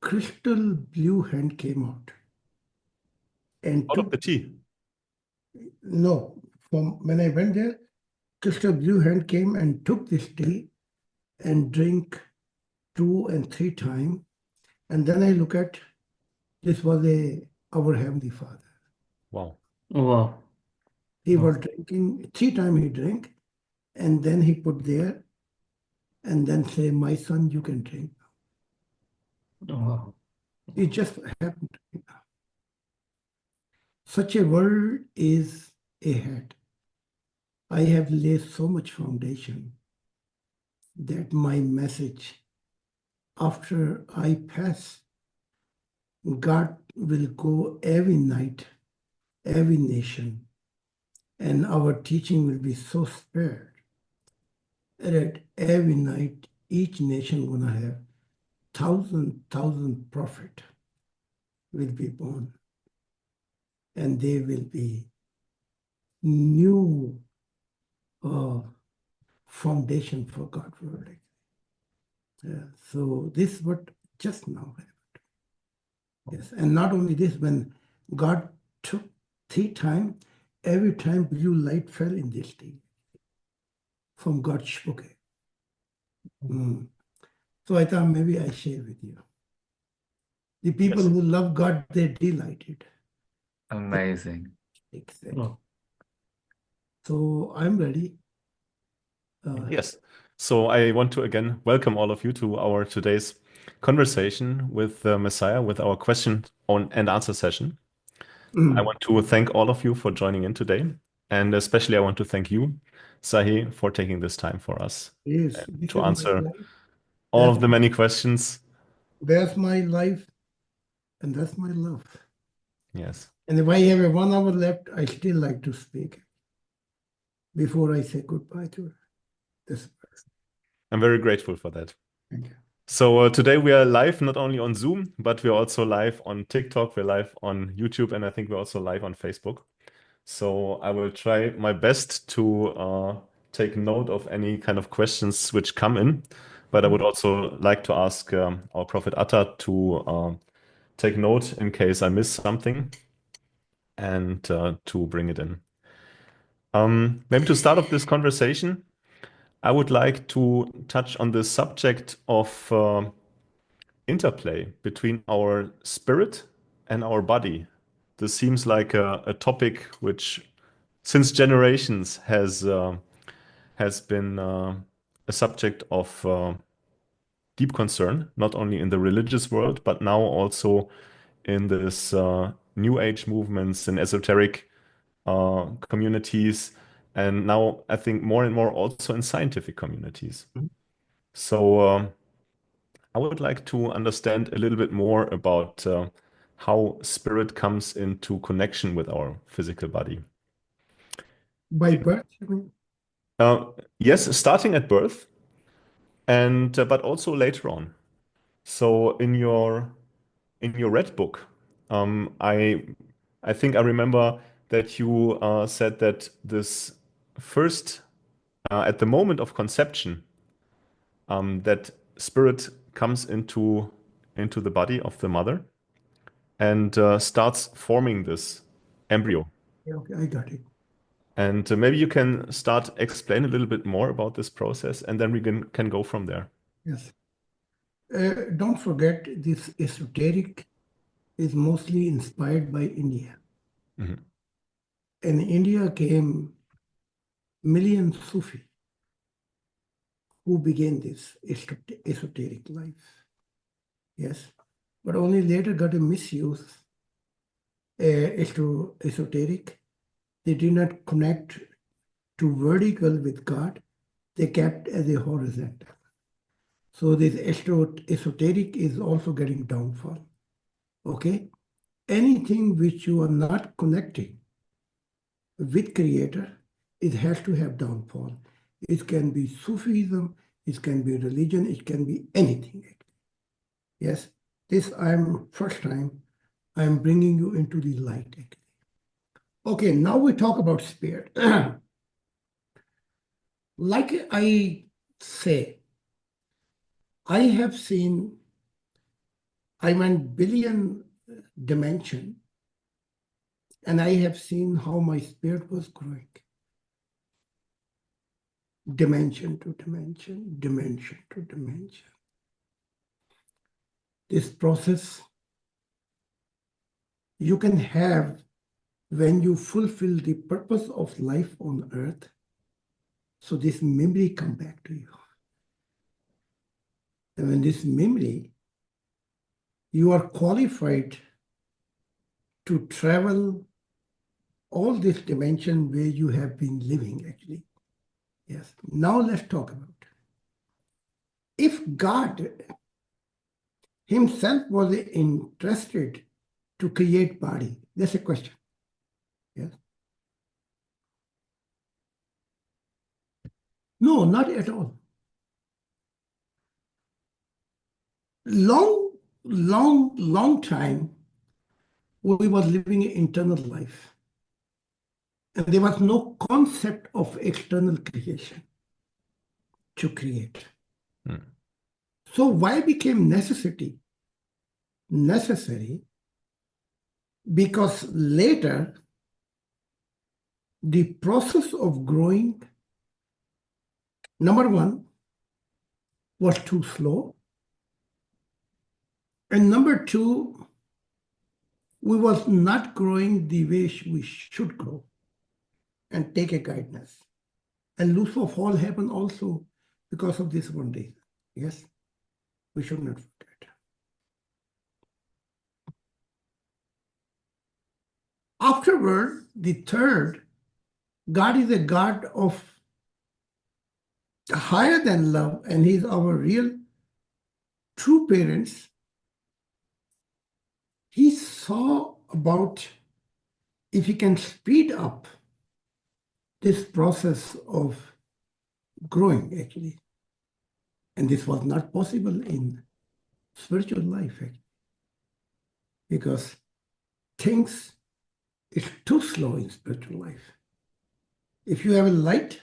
crystal blue hand came out and Out of took, the tea. no, from when I went there, crystal blue hand came and took this tea and drink 2 and 3 times. And then I look at, this was our Heavenly Father. Wow. Wow. He Wow. was drinking, 3 times he drank, and then he put there, and then say, my son, you can drink. Wow. It just happened to me now. Such a world is ahead. I have laid so much foundation that my message, after I pass, God will go every night, every nation, and our teaching will be so spared that every night each nation gonna have thousand prophet will be born, and they will be new foundation for God world. So this what just now happened. Yes, and not only this, when God took 3 times, every time blue light fell in this thing from God's Shpoke. So I thought maybe I share with you. The people Yes. who love God, they're delighted. Amazing. Exactly. Wow. So I'm ready. Yes. So I want to again welcome all of you to our today's conversation with Messiah, with our question on and answer session. I want to thank all of you for joining in today. And especially I want to thank you, Sahi, for taking this time for us Yes, and this to is my answer life. all of the many questions. That's my life, and that's my love. Yes. And if I have a 1 hour left, I still like to speak before I say goodbye to this person. I'm very grateful for that. Thank you. So today we are live not only on Zoom, but we're also live on TikTok, we're live on YouTube, and I think we're also live on Facebook. So I will try my best to take note of any kind of questions which come in. But I would also like to ask our Prophet Atta to take note in case I miss something and to bring it in. Maybe to start off this conversation, I would like to touch on the subject of interplay between our spirit and our body. This seems like a topic which, since generations, has been a subject of deep concern, not only in the religious world, but now also in this New Age movements and esoteric communities, and now I think more and more also in scientific communities. So I would like to understand a little bit more about how spirit comes into connection with our physical body. By birth, you mean? Yes, starting at birth, and but also later on. So in your red book, I think I remember that you said that this first at the moment of conception, that spirit comes into the body of the mother and starts forming this embryo. Yeah, okay, I got it. And maybe you can start explain a little bit more about this process, and then we can go from there. Yes. Don't forget, this esoteric is mostly inspired by India. Mhm. And India came million Sufi who began this esoteric life. Yes. But only later got a misuse esoteric. They did not connect to vertical with God. They kept as a horizontal. So this esoteric is also getting downfall. Okay? Anything which you are not connecting with Creator, it has to have downfall. It can be Sufism, it can be religion, it can be anything. Yes, this first time I'm bringing you into the light. Okay, now we talk about spirit. Like I say, I I went billion dimension, and I have seen how my spirit was growing. Dimension to dimension, dimension to dimension. This process you can have when you fulfill the purpose of life on earth. So this memory come back to you. And when this memory, you are qualified to travel all this dimension where you have been living actually. Yes. Now let's talk about if God himself was interested to create body. That's a question. Yes. No, not at all. Long time, we were living in eternal life. And there was no concept of external creation to create. So why became necessary? Because later, the process of growing, number one, was too slow. And number two, we was not growing the way we should grow and take a guidance. And Lucifer fall happened also because of this one day. Yes, we should not forget. Afterward, the third, God is a God of higher than love, and he's our real true parents. He saw about if he can speed up this process of growing actually. And this was not possible in spiritual life actually, because things is too slow in spiritual life. If you have a light,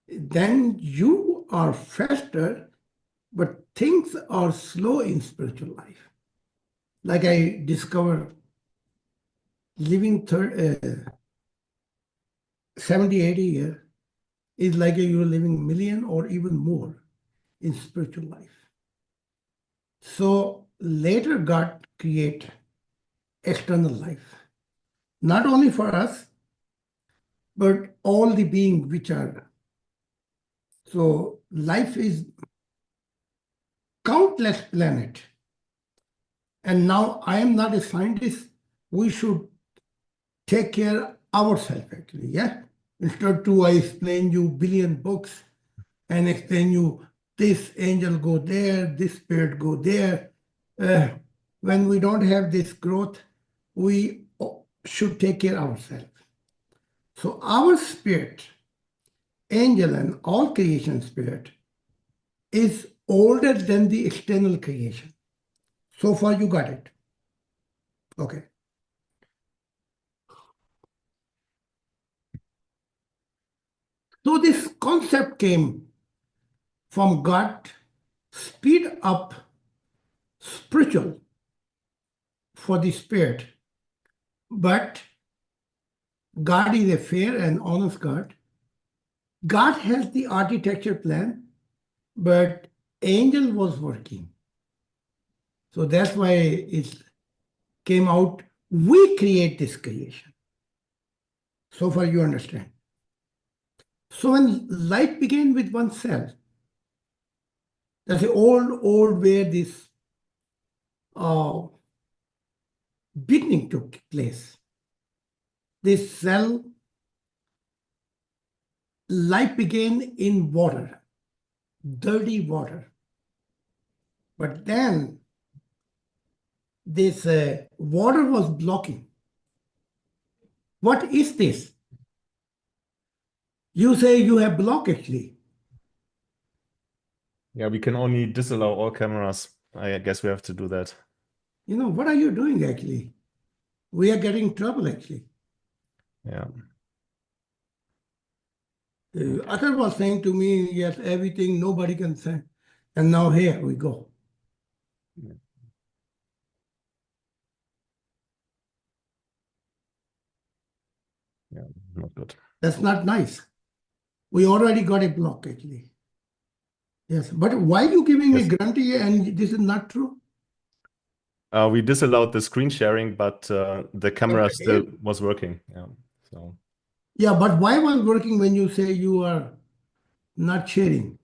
then you are faster, but things are slow in spiritual life. Like I discovered living 70, 80 years is like you're living million or even more in spiritual life. So later God create external life, not only for us, but all the beings which are. So life is countless planet. And now I am not a scientist. We should take care ourselves actually, yeah? Instead to I explain you billion books and explain you this angel go there, this spirit go there. When we don't have this growth, we should take care ourselves. So our spirit, angel and all creation spirit, is older than the external creation. So far you got it. Okay. So this concept came from God, speed up spiritual for the spirit. But God is a fair and honest God. God has the architecture plan, but angel was working. So that's why it came out, we create this creation. So far you understand. So when life began with one cell, that's the old where this beginning took place. This cell, life began in water, dirty water. But then this water was blocking. What is this? You say you have block actually. Yeah, we can only disallow all cameras. I guess we have to do that. You know, what are you doing actually? We are getting trouble actually. Yeah. Akhar was saying to me, yes, everything, nobody can say. And now here we go. not good. That's not nice. We already got a block, actually. Yes, but why you giving me Yes. guarantee and this is not true? We disallowed the screen sharing, but the camera Okay. still was working. Yeah. So Yeah, but why was working when you say you are not sharing?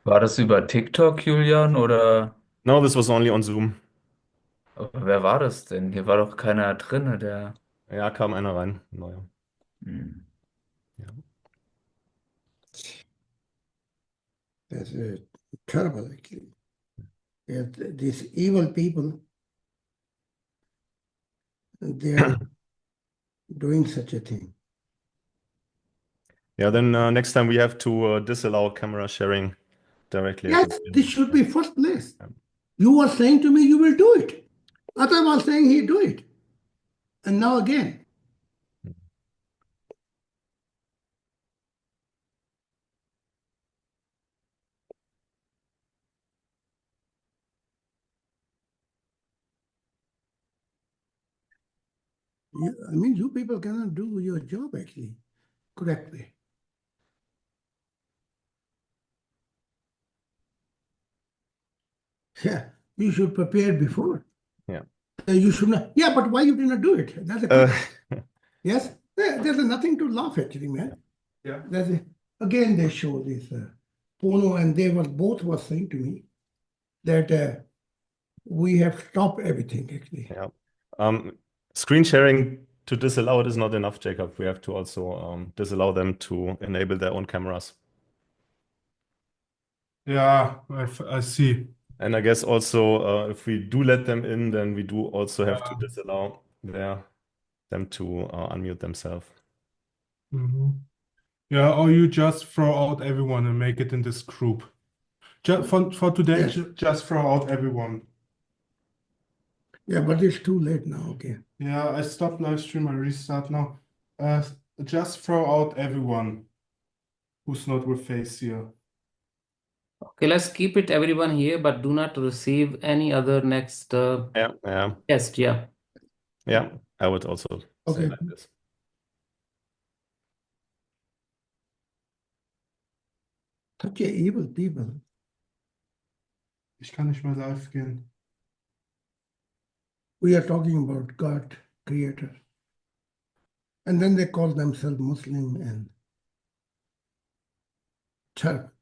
War das über TikTok, Julian, oder no, this was only on Zoom. wer war das denn? Hier war doch keiner drinne, der. Ja, kam einer rein. Neuer. Hm. Ja. That's terrible, actually. Yeah, these evil people, they are doing such a thing. Yeah, then next time we have to disallow camera sharing directly at the Yes, beginning. this should be first place. Yeah. You were saying to me you will do it. Atta was saying he do it. And now again. I mean, you people cannot do your job actually correctly. Yeah, you should prepare before. Yeah. You should not. Yeah, but why you did not do it? That's a question. Yes, there's nothing to laugh actually, man. Yeah. Again, they show this Pono, and they were both was saying to me that we have stopped everything actually. Yeah. Screen sharing to disallow it is not enough, Jacob. We have to also disallow them to enable their own cameras. Yeah, I see. And I guess also if we do let them in, then we do also have to disallow them to unmute themselves. Mhm. Yeah, or you just throw out everyone and make it in this group. Just for today, Yes. just throw out everyone. Yeah, but it's too late now. Okay. Yeah, I stopped live stream. I restart now. Just throw out everyone who's not with face here. Okay, let's keep it everyone here, but do not receive any other next Yeah. guest. Yeah. Yeah. I would also say Okay. like this. Such a evil people. Ich kann nicht mehr live gehen. We are talking about God, Creator. And then they call themselves Muslim and Turk.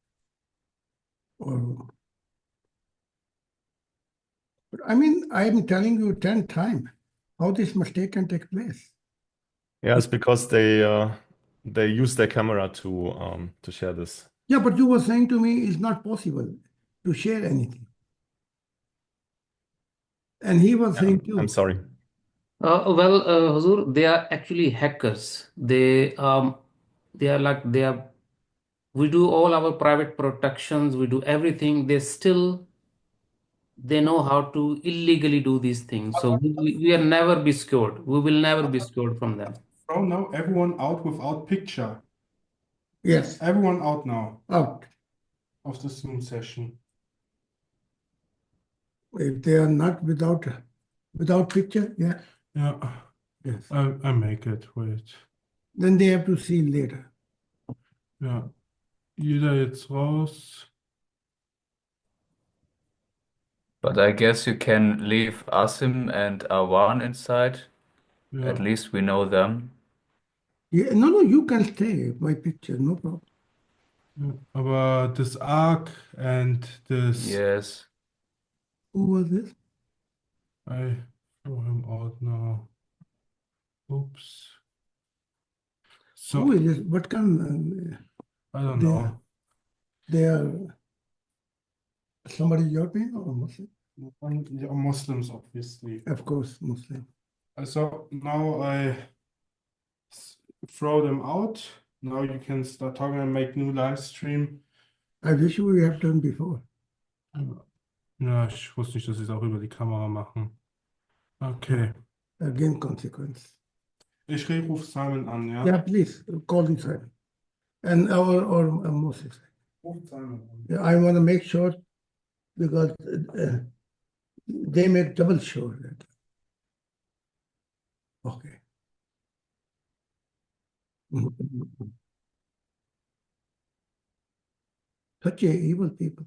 But I mean, I'm telling you 10 times how this mistake can take place. Yeah, it's because they use their camera to share this. Yeah, but you were saying to me it's not possible to share anything. And he was saying too. I'm sorry. Well, Huzur, they are actually hackers. They are we do all our private protections, we do everything. They know how to illegally do these things. So we are never be scared. We will never be scared from them. Throw now everyone out without picture. Yes, Everyone out now out. of the Zoom session. If they are not without picture, yeah, Yeah, yes. I make it. Wait. Then they have to see later. Ja. Jeder jetzt raus. But I guess you can leave Asim and Awan inside. Ja. At least we know them. Yeah, no, you can stay my picture, no problem. Ja. Aber this arc and this, Yes. Who was this? I throw him out now. Oops. Who So, is this? What kind? I don't they know. are, they are somebody European or Muslim? Yeah, Muslims, obviously. Of course, Muslim. So now I throw them out. Now you can start talking and make new live stream. I wish we have done before. Ja, ich wusste nicht, dass sie es auch über die Kamera machen. Okay. Again, consequence. Ich rufe Simon an, ja? Yeah, please call inside. And or Moses. Ruf Simon an. Yeah, I want to make sure because they make double sure that. Okay. Such a evil people.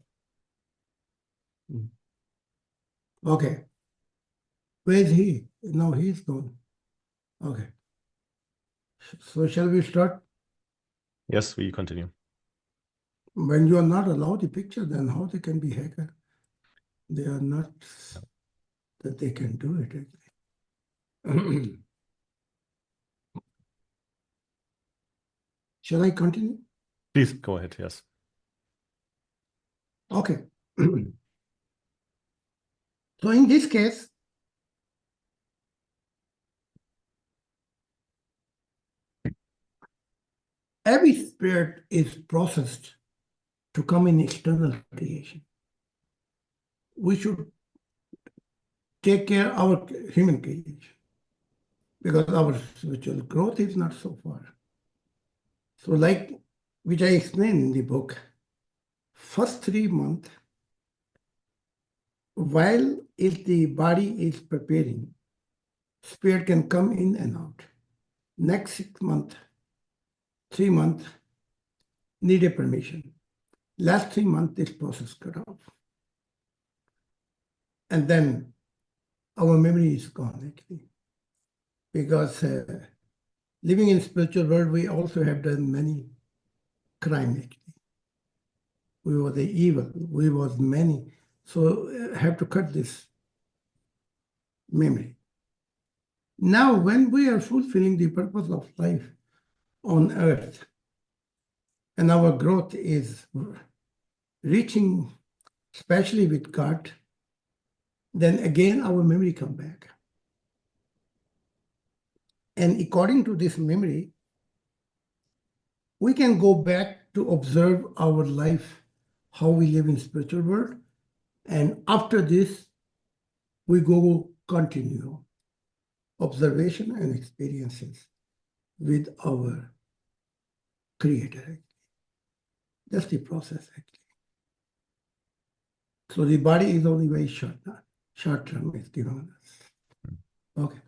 Okay. Where is he? No, he's gone. Okay. So shall we start? Yes, we continue. When you are not allowed the picture, then how they can be hacker? They are not that they can do it actually. Shall I continue? Please go ahead. Yes. Okay. So in this case, every spirit is processed to come in external creation. We should take care of our human creation because our spiritual growth is not so far. So like which I explained in the book, first 3 months, while if the body is preparing, spirit can come in and out. Next 6 months, 3 months, need a permission. Last 3 months, this process cut off. And then our memory is gone actually. Because living in spiritual world, we also have done many crimes actually. We were the evil, we was many. So have to cut this memory. Now, when we are fulfilling the purpose of life on earth, and our growth is reaching, especially with God, then again our memory come back. And according to this memory, we can go back to observe our life, how we live in spiritual world. And after this, we go continue observation and experiences with our Creator. That's the process actually. So the body is only very short term is given us. Okay.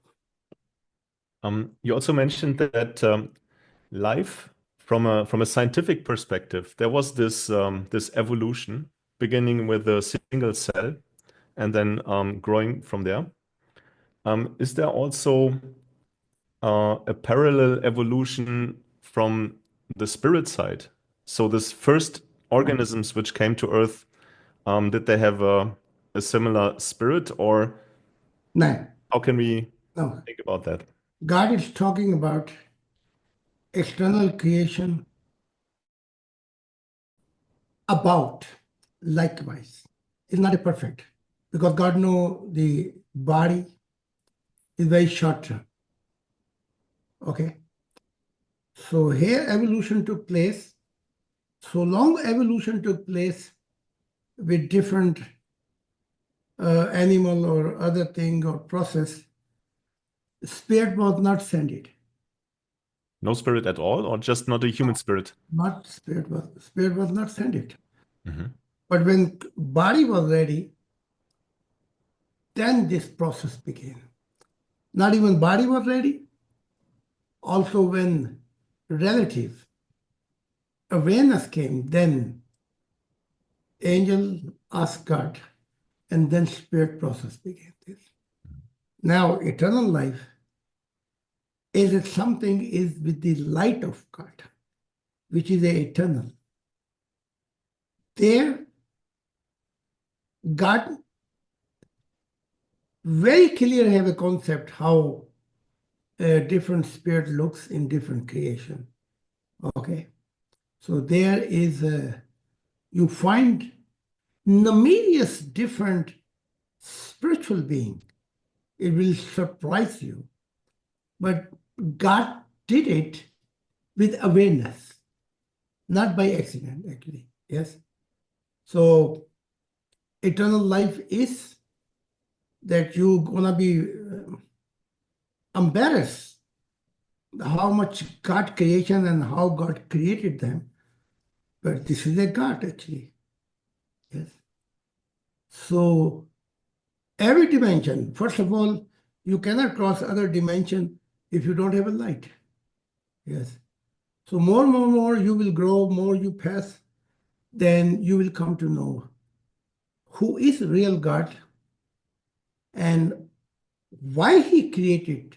You also mentioned that life, from a scientific perspective, there was this evolution beginning with a single cell and then growing from there. Is there also a parallel evolution from the spirit side? So this first organisms which came to Earth, did they have a similar spirit, or No, how can we no. think about that? God is talking about external creation about likewise. It's not a perfect because God know the body is very short term. Okay. So here evolution took place. So long evolution took place with different animal or other thing or process, spirit was not sent it. No spirit at all, or just not a human spirit? Not spirit was not sent it. Mhm. But when body was ready, then this process began. Not even body was ready. Also when relative awareness came, then angel asked God, and then spirit process began. This. Now eternal life is that something is with the light of God, which is eternal. There, God very clear have a concept how a different spirit looks in different creation. Okay, so there is you find numerous different spiritual being. It will surprise you, but God did it with awareness, not by accident, actually. Yes, so eternal life is that you're gonna be embarrassed how much God creation and how God created them. But this is a God actually. Yes. So every dimension, first of all, you cannot cross other dimension if you don't have a light. Yes. So more you will grow, more you pass, then you will come to know who is real God and why he created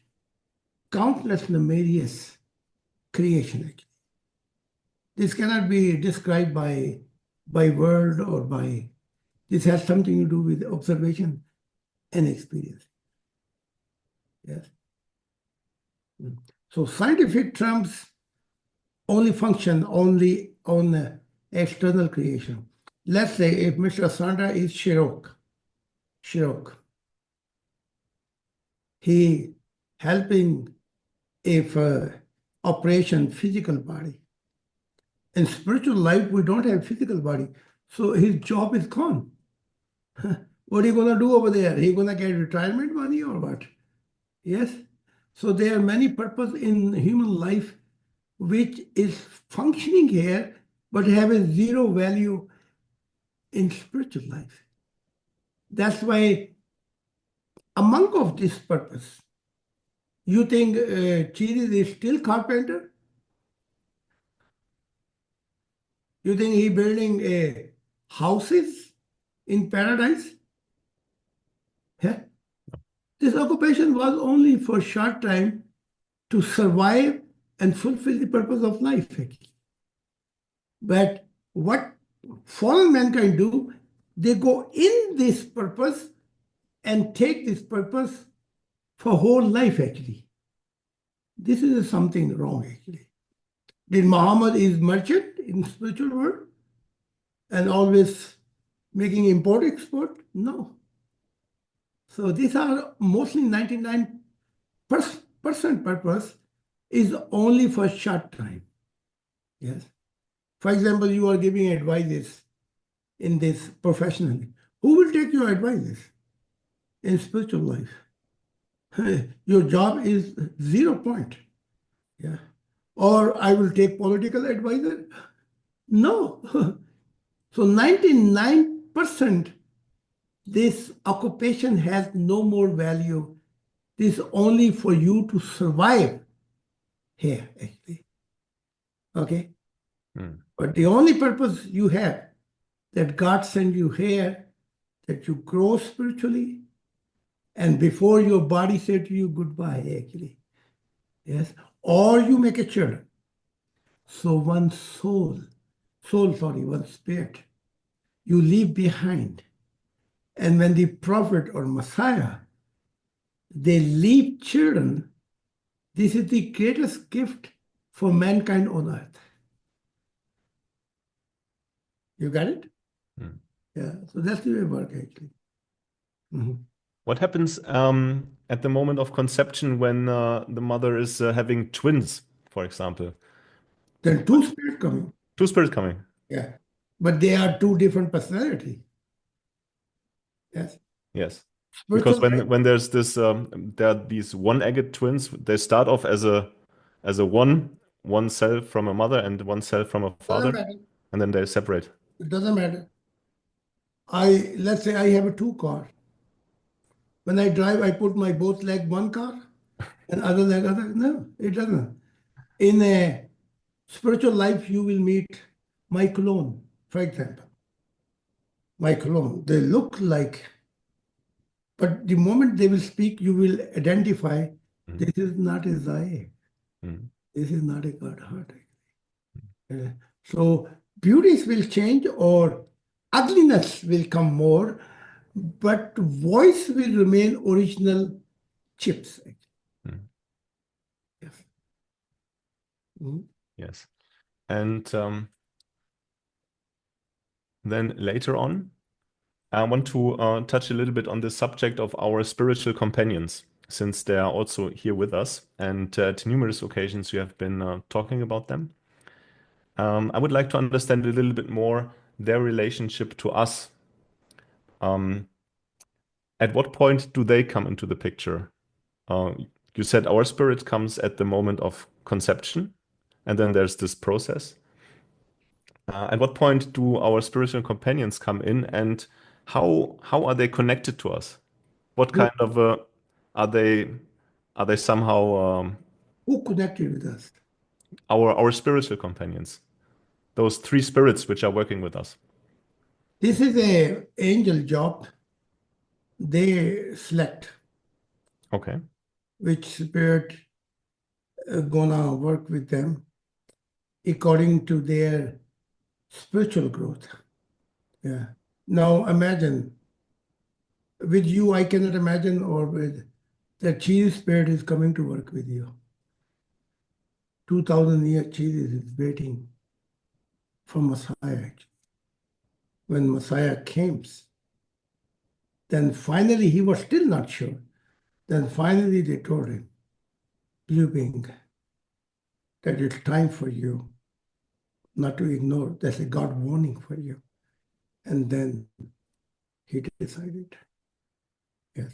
countless numerous creation. Actually. This cannot be described by word or by, this has something to do with observation and experience. Yes. So scientific terms only function only on external creation. Let's say if Mr. Sandra is Shirok, he helping if operation physical body. In spiritual life, we don't have physical body, so his job is gone. What are you gonna do over there? Are you gonna get retirement money or what? Yes. So there are many purposes in human life which is functioning here but have a zero value in spiritual life. That's why among of this purpose, you think Jesus is still carpenter? You think he building houses in paradise? Yeah. This occupation was only for short time to survive and fulfill the purpose of life. Actually. But what fallen mankind do, they go in this purpose and take this purpose for whole life actually. This is something wrong actually. Did Muhammad is merchant in spiritual world and always making import export? No. So these are mostly 99% purpose is only for short time. Yes. For example, you are giving advices in this professionally. Who will take your advices in spiritual life? Your job is 0 point. Yeah. Or I will take political advisor? No. So 99% this occupation has no more value. This is only for you to survive here, actually. Okay? But the only purpose you have that God sent you here, that you grow spiritually, and before your body say to you goodbye, actually. Yes? Or you make a children. So one one spirit, you leave behind. And when the prophet or Messiah, they leave children, this is the greatest gift for mankind on earth. You got it? Yeah, so that's the way it works actually. What happens at the moment of conception when the mother is having twins, for example? Then two spirits coming. Two spirits coming. Yeah. But they are two different personalities. Yes. Yes. Spiritual Because life, when there's this there are these one-egged twins, they start off as a one cell from a mother and one cell from a doesn't father, matter. and then they separate. It doesn't matter. Let's say I have a two car. When I drive, I put my both leg one car and other leg other. No, it doesn't. In a spiritual life, you will meet my clone, for example. My clone. They look like, but the moment they will speak, you will identify this is not a Zahid. This is not a God heart. So beauties will change or ugliness will come more, but voice will remain original chips. Yes. Yes. And then later on, I want to touch a little bit on the subject of our spiritual companions, since they are also here with us. And at numerous occasions, you have been talking about them. I would like to understand a little bit more their relationship to us. At what point do they come into the picture? You said our spirit comes at the moment of conception, and then there's this process. At what point do our spiritual companions come in, and how are they connected to us? What kind of are they somehow Who connected with us? our spiritual companions, those three spirits which are working with us? This is a angel job. They select Okay. which spirit gonna work with them according to their spiritual growth. Yeah. Now imagine with you, I cannot imagine, or with the cheese spirit is coming to work with you. 2,000 year cheese is waiting for Messiah. When Messiah came, then finally he was still not sure. Then finally they told him, Blue Being, that it's time for you not to ignore. That's a God warning for you. And then he decided, yes.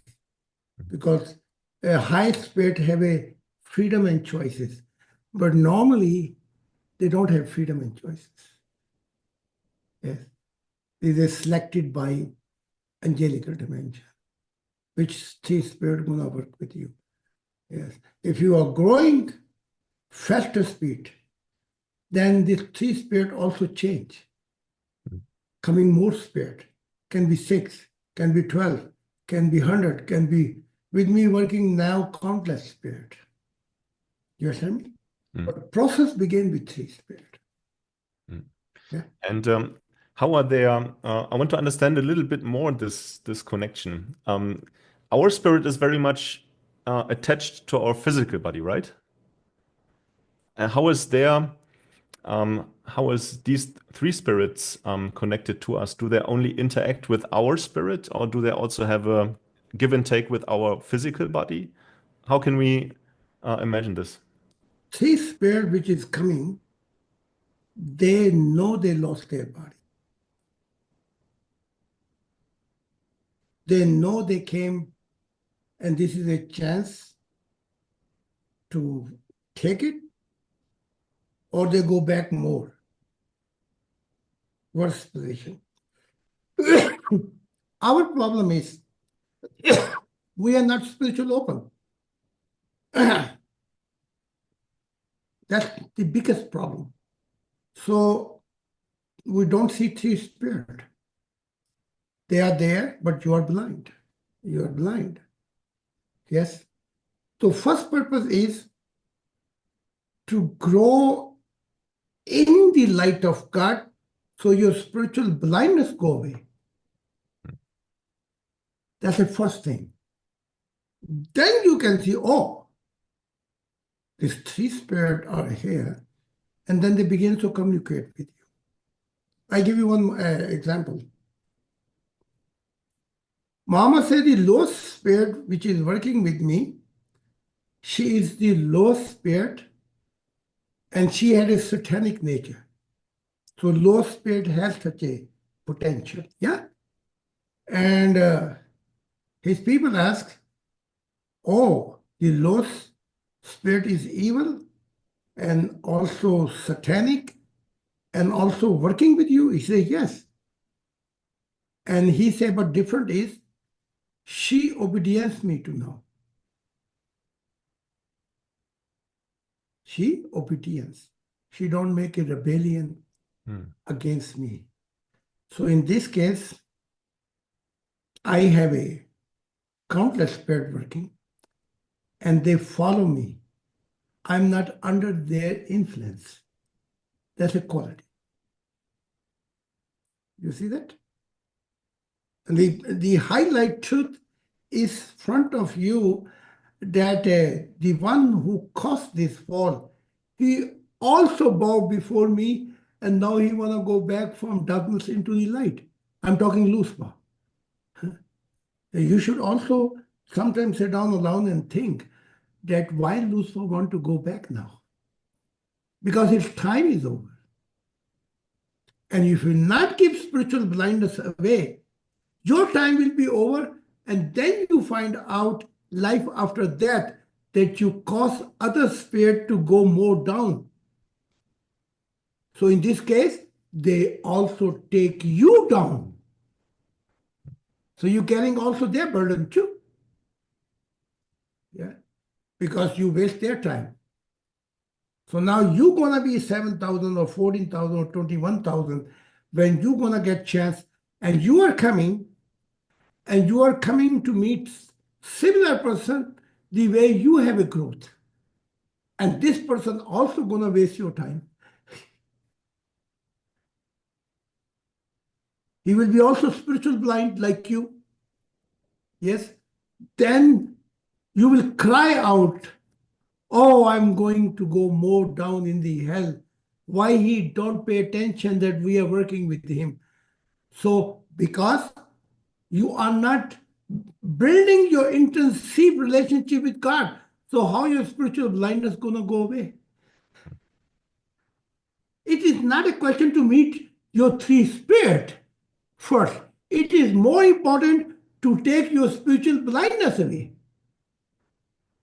Because a high spirit have a freedom and choices, but normally they don't have freedom and choices. Yes. They are selected by angelical dimension, which three spirit gonna work with you. Yes. If you are growing faster speed, then this three spirit also change. Coming more spirit can be 6, can be 12, can be 100, can be with me working now countless spirit. You understand me? But process begin with three spirit. Yeah. And how are they? I want to understand a little bit more this connection. Our spirit is very much attached to our physical body, right? And how is these three spirits connected to us? Do they only interact with our spirit, or do they also have a give and take with our physical body? How can we imagine this? Three spirit which is coming, they know they lost their body. They know they came, and this is a chance to take it, or they go back more. Worse position. Our problem is we are not spiritual open. That's the biggest problem. So we don't see three spirit. They are there, but you are blind. You are blind. Yes. So first purpose is to grow in the light of God, so your spiritual blindness go away. That's the first thing. Then you can see, oh, these three spirits are here, and then they begin to communicate with you. I give you one example. Mama said the lowest spirit which is working with me, she is the lowest spirit, and she had a satanic nature. So low spirit has such a potential, yeah? And his people ask, oh, the low spirit is evil and also satanic and also working with you? He said, yes. And he said, but different is, she obedience me to now. She obedience. She don't make a rebellion against me. So in this case, I have a countless spirit working, and they follow me. I'm not under their influence. That's a quality. You see that? And the highlight truth is front of you, that the one who caused this fall, he also bowed before me, and now he want to go back from darkness into the light. I'm talking Lucifer. You should also sometimes sit down alone and think that why Lucifer want to go back now? Because his time is over. And if you not keep spiritual blindness away, your time will be over, and then you find out life after death that you cause other spirit to go more down. So in this case, they also take you down. So you're carrying also their burden too. Yeah. Because you waste their time. So now you're gonna be 7,000 or 14,000 or 21,000 when you're gonna get chance, and you are coming to meet similar person the way you have a growth. And this person also gonna waste your time. He will be also spiritual blind like you. Yes. Then you will cry out, oh, I'm going to go more down in the hell. Why he don't pay attention that we are working with him? So because you are not building your intensive relationship with God, so how your spiritual blindness gonna go away? It is not a question to meet your three spirit first. It is more important to take your spiritual blindness away.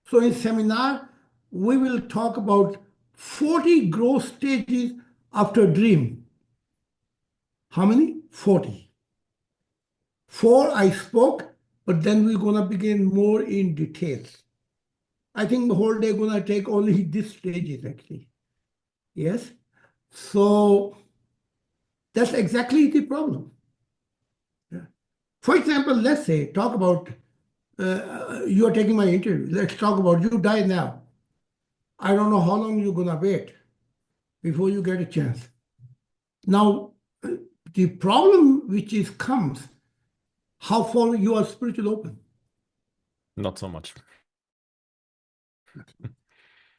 So in seminar, we will talk about 40 growth stages after dream. How many? 40. 4 I spoke, but then we're gonna begin more in details. I think the whole day gonna take only these stages actually. Yes? So that's exactly the problem. Yeah. For example, let's say, talk about, you are taking my interview. Let's talk about you die now. I don't know how long you're gonna wait before you get a chance. Now, the problem which comes, how far you are spiritual open. Not so much.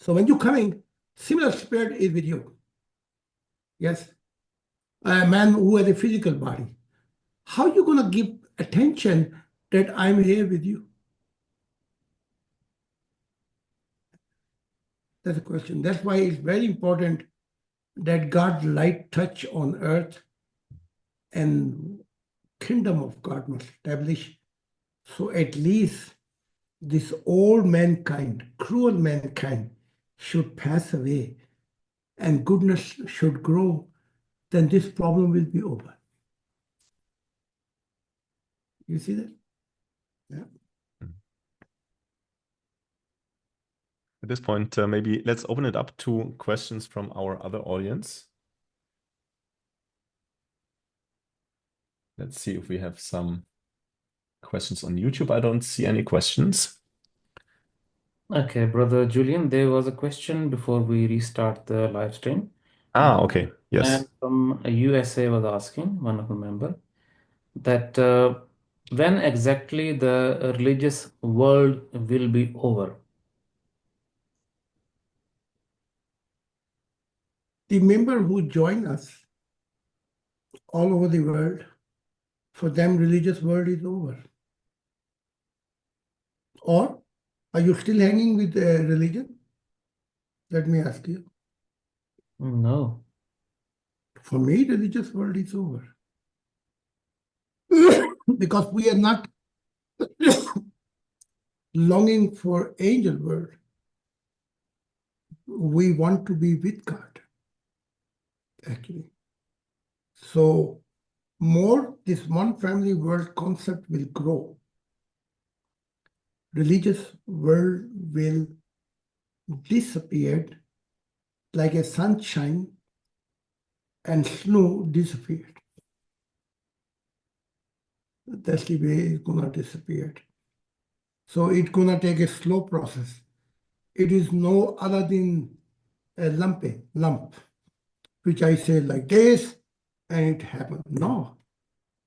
So when you're coming, similar spirit is with you. Yes. A man who has a physical body. How are you going to give attention that I'm here with you? That's a question. That's why it's very important that God's light touch on earth and kingdom of God must establish. So at least this old mankind, cruel mankind, should pass away and goodness should grow, then this problem will be over. You see that? Yeah. At this point, maybe let's open it up to questions from our other audience. Let's see if we have some questions on YouTube. I don't see any questions. Okay, Brother Julian, there was a question before we restart the live stream. Okay. Yes. And from USA was asking, one of the member, that when exactly the religious world will be over? The member who join us all over the world, for them, religious world is over. Or are you still hanging with religion? Let me ask you. No. For me, religious world is over. Because we are not longing for angel world. We want to be with God, actually. So more this one family world concept will grow. Religious world will disappear like a sunshine and snow disappeared. That's the way it's gonna disappear. So it's gonna take a slow process. It is no other than a lump, which I say like this, and it happened. No,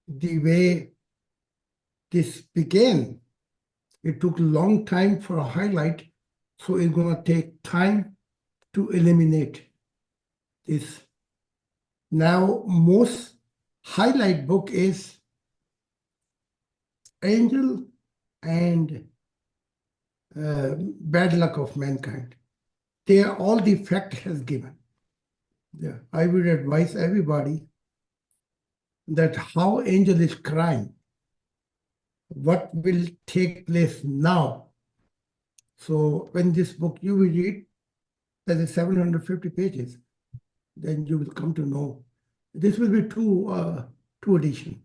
the way this began, it took a long time for a highlight, so it's gonna take time to eliminate this. Now, most highlight book is Angel and Bad Luck of Mankind. They are all the fact has given. Yeah, I would advise everybody that how Angel is crying, what will take place now. So when this book you will read, that is 750 pages, then you will come to know. This will be two edition.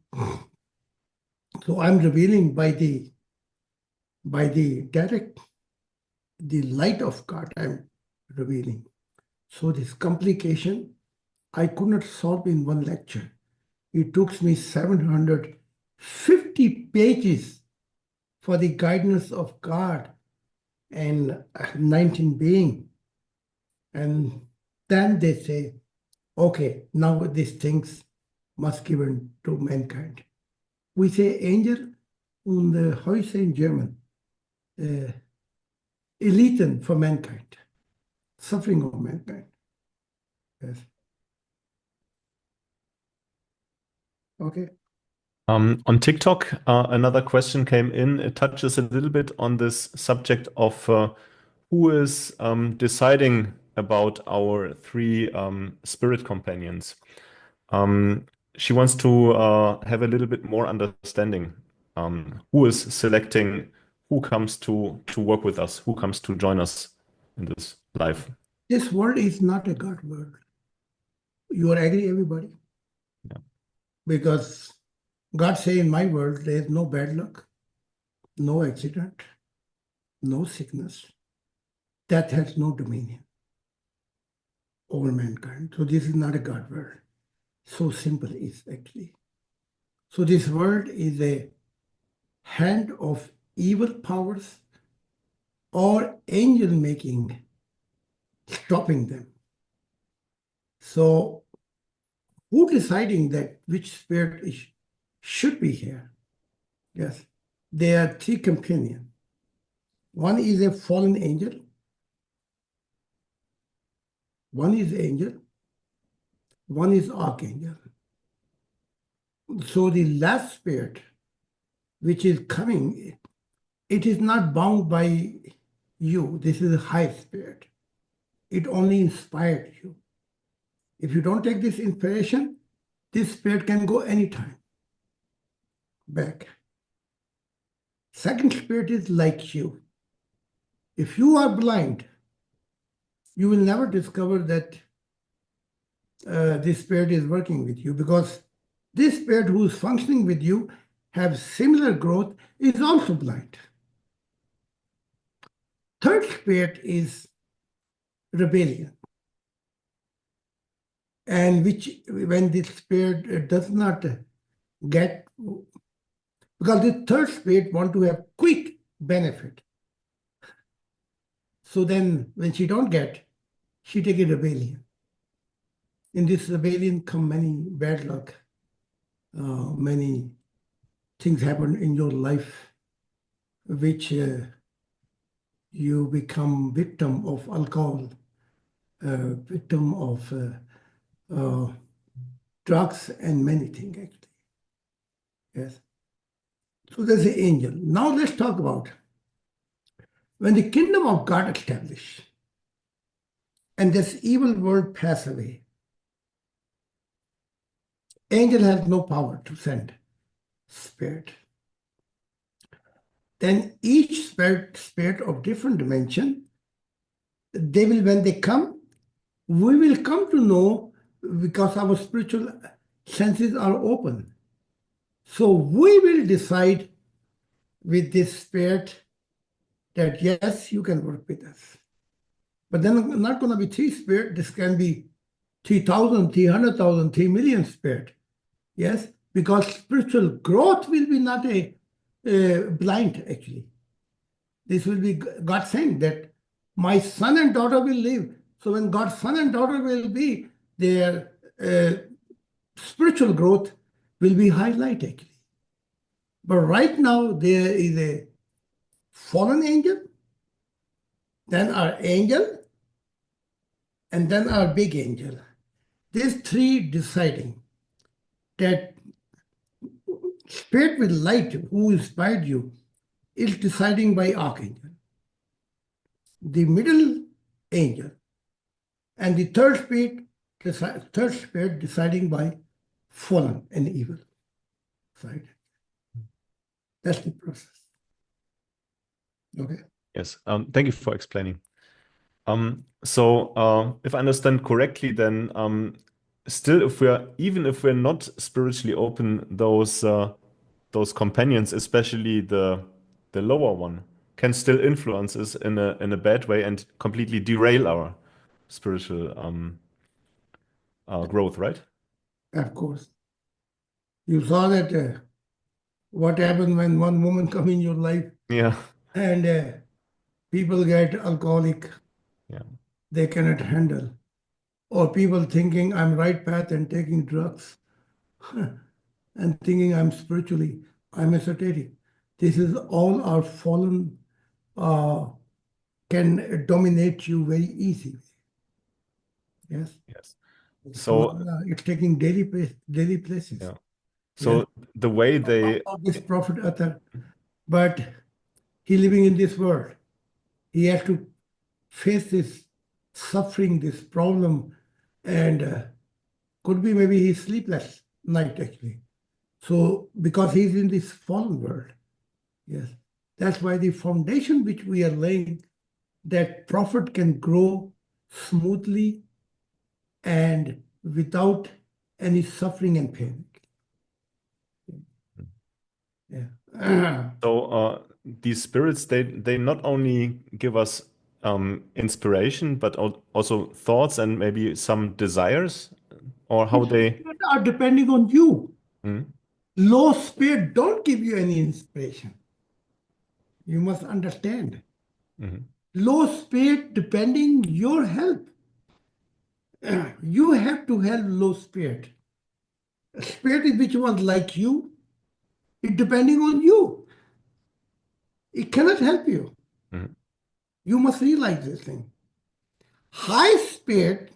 So I'm revealing by the direct, the light of God I'm revealing. So this complication, I could not solve in one lecture. It took me 750 pages for the guidance of God and 19 being. And then they say, okay, now these things must given to mankind. We say angel und how you say in German? Eliten for mankind, suffering of mankind. Yes. Okay. On TikTok, another question came in. It touches a little bit on this subject of who is deciding about our three spirit companions. She wants to have a little bit more understanding. Who is selecting who comes to work with us, who comes to join us in this life? This world is not a God world. You are agree, everybody? Yeah. Because God say in my world, there is no bad luck, no accident, no sickness. Death has no dominion over mankind. So this is not a God world. So simple is actually. So this world is a hand of evil powers or angel making, stopping them. So who deciding that which spirit should be here? Yes, there are three companions. One is a fallen angel. One is angel. One is archangel. So the last spirit, which is coming, it is not bound by you. This is a high spirit. It only inspired you. If you don't take this inspiration, this spirit can go anytime back. Second spirit is like you. If you are blind, you will never discover that this spirit is working with you, because this spirit who is functioning with you have similar growth is also blind. Third spirit is rebellion. And which when this spirit does not get, because the third spirit want to have quick benefit. So then when she don't get, she take a rebellion. In this rebellion come many bad luck. Many things happen in your life which you become victim of alcohol, victim of drugs and many things actually. Yes. So there's the angel. Now let's talk about when the kingdom of God established and this evil world pass away. Angel has no power to send spirit. Then each spirit of different dimension, they will, when they come, we will come to know because our spiritual senses are open. So we will decide with this spirit that yes, you can work with us. But then not going to be three spirit, this can be 3,000, 300,000, 3 million spirit. Yes, because spiritual growth will be not a blind actually. This will be God saying that my son and daughter will live. So when God's son and daughter will be, their spiritual growth will be highlighted actually. But right now there is a fallen angel, then our angel, and then our big angel. These three deciding that spirit with light who inspired you is deciding by archangel, the middle angel, and the third spirit deciding by fallen and evil side. That's the process. Okay. Yes. Thank you for explaining. So if I understand correctly, then still, even if we're not spiritually open, those companions, especially the lower one, can still influence us in a bad way and completely derail our spiritual growth, right? Of course. You saw that what happened when one woman come in your life Yeah. and people get alcoholic, Yeah. they cannot handle. Or people thinking I'm right path and taking drugs and thinking I'm spiritually, I'm esoteric. This is all our fallen can dominate you very easily. Yes. Yes. It's So it's taking daily places. yeah. So the way they This prophet Athar, but he living in this world. He has to face this suffering, this problem, and could be maybe he's sleepless night actually. So because he's in this fallen world, yes, that's why the foundation which we are laying, that prophet can grow smoothly and without any suffering and pain. Yeah. so these spirits they not only give us inspiration, but also thoughts and maybe some desires, or how they. Are depending on you. Mhm. Low spirit don't give you any inspiration. You must understand. Mhm. Low spirit depending your help. You have to help low spirit. Spirit which was like you, it depending on you. It cannot help you. Mhm. You must realize this thing. High spirit,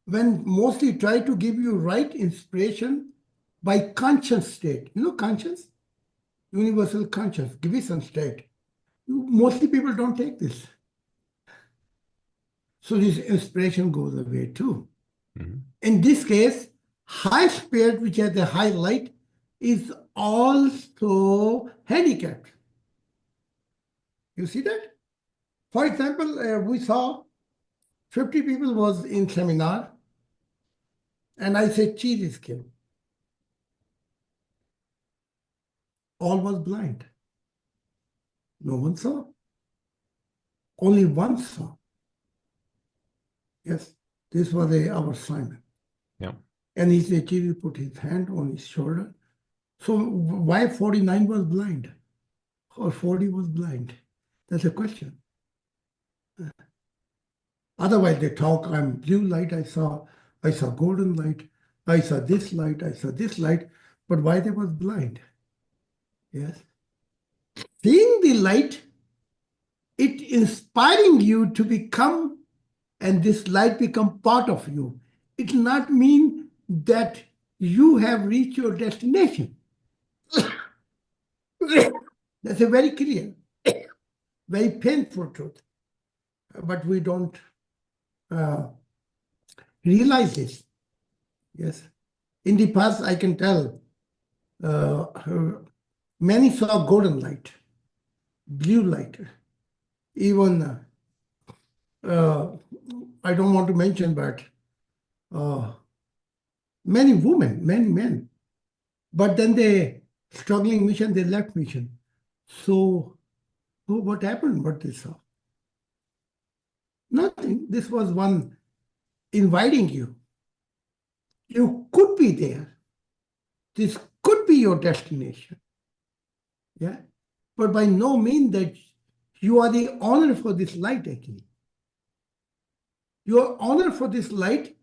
when mostly try to give you right inspiration by conscious state. You know conscious? Universal conscious, Givisan state. Mostly people don't take this. So this inspiration goes away too. Mhm. In this case, high spirit, which has a high light, is also handicapped. You see that? For example, we saw 50 people was in seminar, and I said, cheese came. All was blind. No one saw. Only one saw. Yes, this was our Simon. Yeah. And he said, cheese put his hand on his shoulder. So why 49 was blind? Or 40 was blind? That's a question. Otherwise, they talk, I'm blue light, I saw golden light, I saw this light, I saw this light, but why they was blind? Yes. Seeing the light, it inspiring you to become, and this light become part of you. It does not mean that you have reached your destination. That's a very clear, very painful truth. But we don't realize this. Yes. In the past, I can tell many saw golden light, blue light. Even, I don't want to mention, but many women, many men. But then they, struggling mission, they left mission. So what happened? What they saw? Nothing. This was one inviting you. You could be there. This could be your destination. Yeah. But by no means that you are the honor for this light, actually. You are honor for this light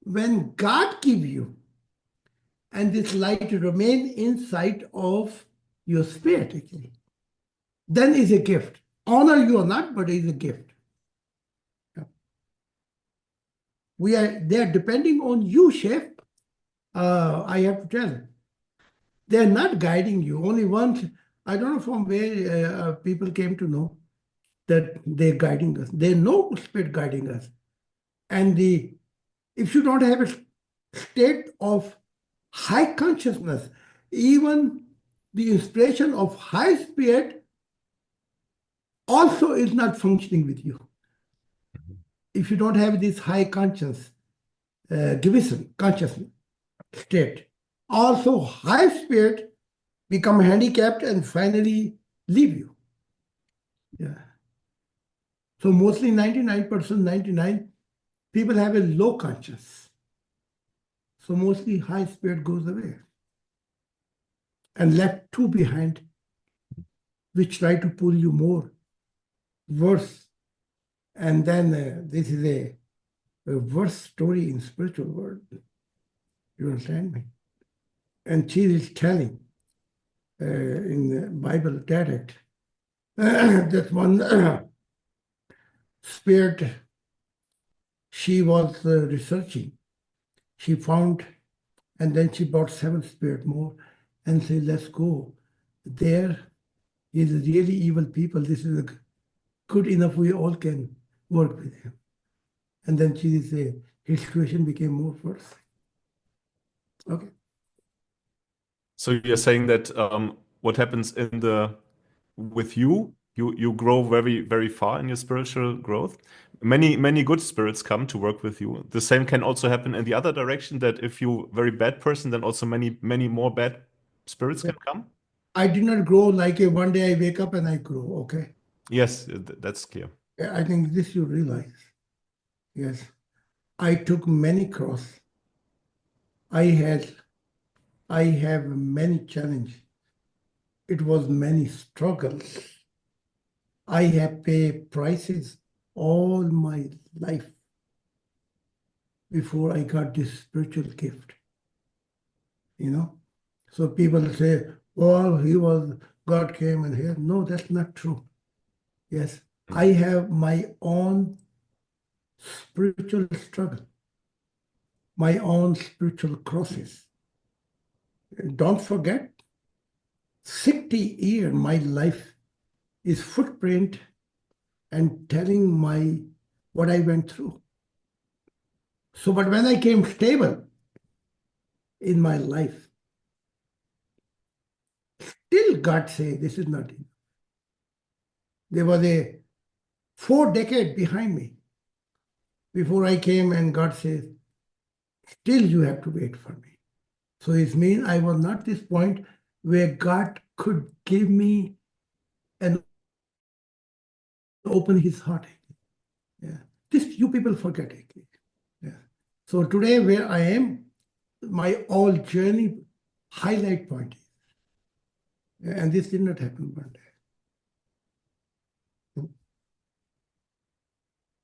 when God give you, and this light remain inside of your spirit, actually. Then is a gift. Honor you or not, but it is a gift. Yeah. They are depending on you, Chef. I have to tell. They're not guiding you. Only once, I don't know from where people came to know that they're guiding us. They know spirit guiding us. And if you don't have a state of high consciousness, even the inspiration of high spirit also is not functioning with you. If you don't have this high conscious, consciousness state, also high spirit become handicapped and finally leave you. Yeah. So mostly 99%, 99 people have a low conscience. So mostly high spirit goes away and left two behind, which try to pull you more, worse. And then this is a worse story in spiritual world. You understand me? And she is telling in the Bible direct that one spirit she was researching. She found, and then she brought 7 spirit more and said, let's go. There is really evil people. This is good enough. We all can work with him. And then she said, his situation became more worse. Okay. So you're saying that what happens with you, you grow very, very far in your spiritual growth. Many good spirits come to work with you. The same can also happen in the other direction, that if you're a very bad person, then also many more bad spirits can come. I did not grow like one day I wake up and I grow, okay? Yes, that's clear. I think this you realize. Yes. I took many cross. I have many challenges. It was many struggles. I have paid prices all my life before I got this spiritual gift. You know? So people say, well, God came and here. No, that's not true. Yes. I have my own spiritual struggle, my own spiritual crosses. Don't forget, 60 years my life is footprint and telling what I went through. So, but when I came stable in my life, still God say, this is not enough. There was a 4 decade behind me before I came, and God says, still you have to wait for me. So it means I was not this point where God could give me and open his heart. Yeah. This you people forget it. Yeah. So today where I am, my all journey highlight point is. And this did not happen one day.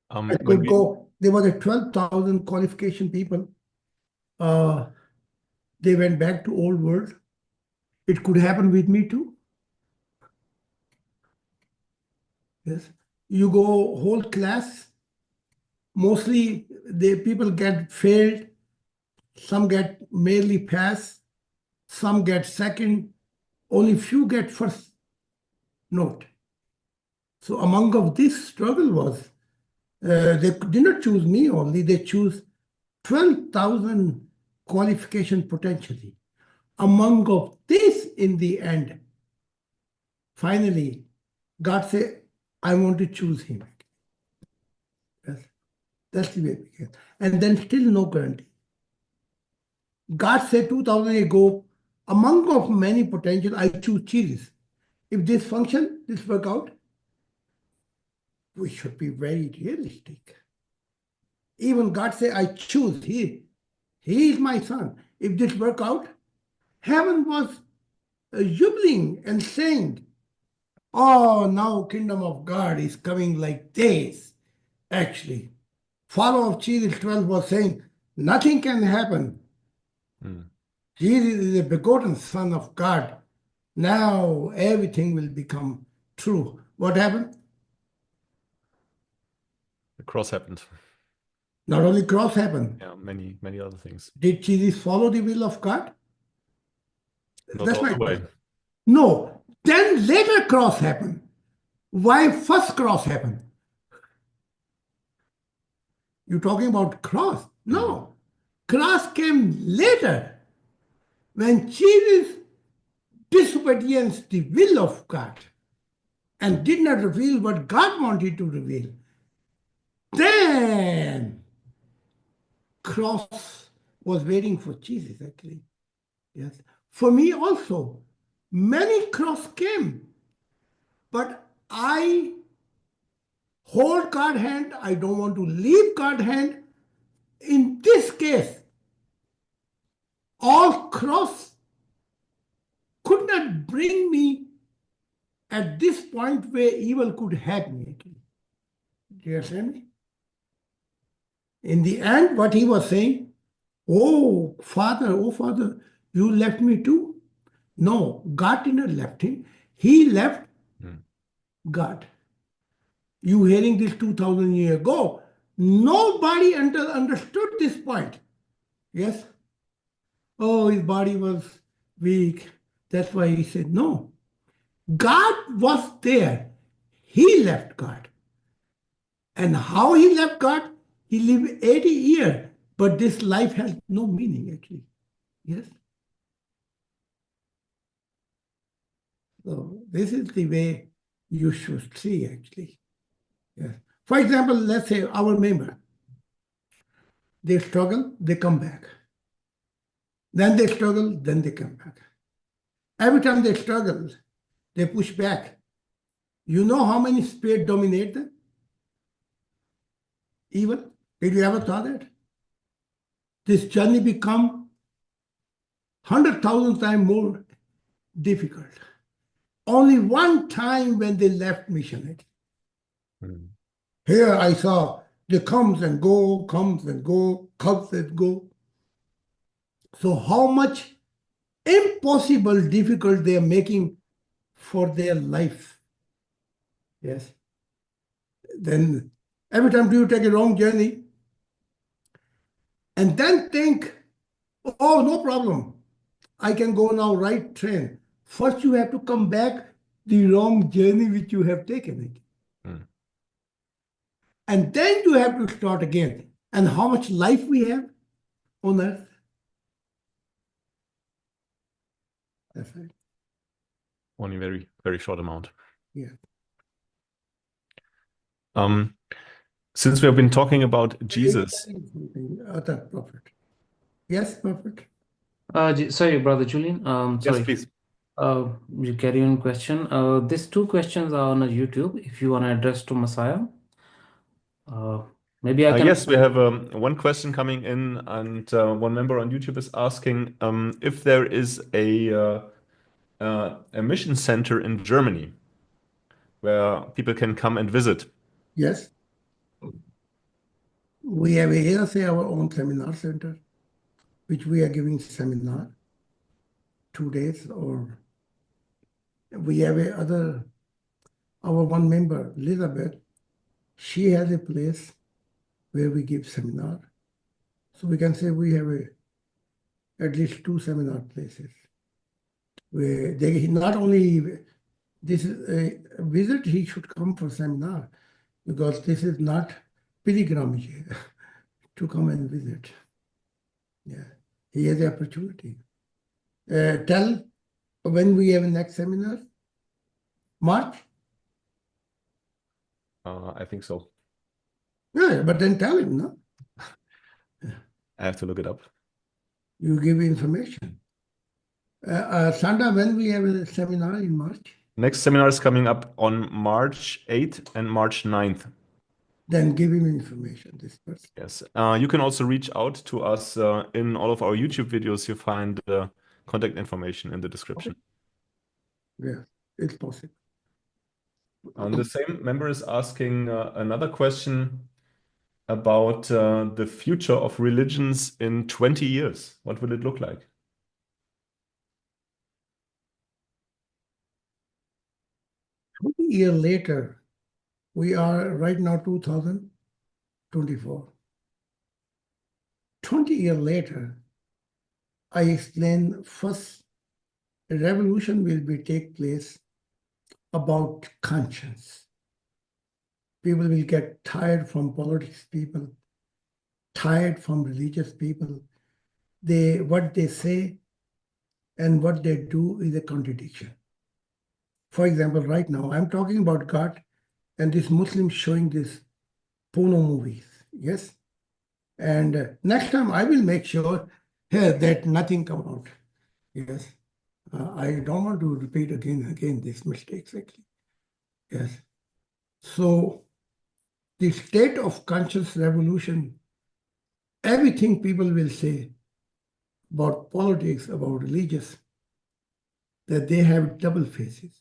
I could go, there was a 12,000 qualification people. They went back to old world. It could happen with me too. Yes. You go whole class, mostly the people get failed, some get merely pass, some get second, only few get first note. So among of this struggle was, they did not choose me only, they choose 12,000 qualification potentially. Among of this in the end, finally, God said, I want to choose him. Yes. That's the way it began. And then still no guarantee. God said 2000 ago, among of many potential, I choose Jesus. If this function, this work out, we should be very realistic. Even God said, I choose he is my son. If this work out, heaven was jubiling and saying, oh, now kingdom of God is coming like this. Actually, follower of Jesus 12 was saying, nothing can happen. Jesus is a begotten Son of God. Now everything will become true. What happened? The cross happened. Not only cross happened. Yeah, many other things. Did Jesus follow the will of God? Not That's all my the way. question. No. Then later cross happened. Why first cross happened? You're talking about cross? No. Cross came later when Jesus disobedience the will of God and did not reveal what God wanted to reveal. Then cross was waiting for Jesus, actually. Yes. For me also, many cross came, but I hold card hand. I don't want to leave card hand. In this case, all cross could not bring me at this point where evil could have me. Do you understand me? In the end, what he was saying, oh Father, you left me too? No, God did not left him. He left God. You hearing this 2000 years ago, nobody understood this point. Yes? Oh, his body was weak. That's why he said no. God was there. He left God. And how he left God? He lived 80 years, but this life has no meaning actually. Yes? So this is the way you should see actually. Yes. For example, let's say our member, they struggle, they come back. Then they struggle, then they come back. Every time they struggle, they push back. You know how many spirits dominate them? Evil? Did you ever thought that? This journey become 100,000 times more difficult. Only one time when they left mission. Here I saw they comes and go, comes and go, comes and go. So how much impossible difficult they are making for their life. Yes. Then every time you take a wrong journey and then think, oh, no problem. I can go now right train. First you have to come back the wrong journey which you have taken. And then you have to start again. And how much life we have on earth? That's right. Only very, very short amount. Yeah. Since we have been talking about Jesus. Other prophet. Yes, prophet. Sorry, Brother Julian. Yes, Sorry. please. You carry on question. These two questions are on YouTube. If you want to address to Messiah, maybe I can. Yes, we have one question coming in, and one member on YouTube is asking if there is a mission center in Germany where people can come and visit. Yes. We have here, say, our own seminar center, which we are giving seminar 2 days, or we have our one member, Elizabeth, she has a place where we give seminar. So we can say we have at least 2 seminar places where they not only this is a visit, he should come for seminar, because this is not pilgrimage to come and visit. Yeah, he has the opportunity. Tell when we have a next seminar. March? I think so. Yeah, but then tell him, no? I have to look it up. You give information. Sandra, when we have a seminar in March? Next seminar is coming up on March 8th and March 9th. Then give him information, this person. Yes. You can also reach out to us in all of our YouTube videos. You find contact information in the description. Yeah, it's possible. The same member is asking another question about the future of religions in 20 years. What will it look like? A year later, we are right now 2024. 20 years later, I explain first a revolution will take place about conscience. People will get tired from politics people, tired from religious people. What they say and what they do is a contradiction. For example, right now, I'm talking about God and this Muslim showing this porno movies, yes? And next time I will make sure that nothing come out, yes? I don't want to repeat again these mistakes, actually, yes? So the state of conscious revolution, everything people will say about politics, about religious, that they have double faces.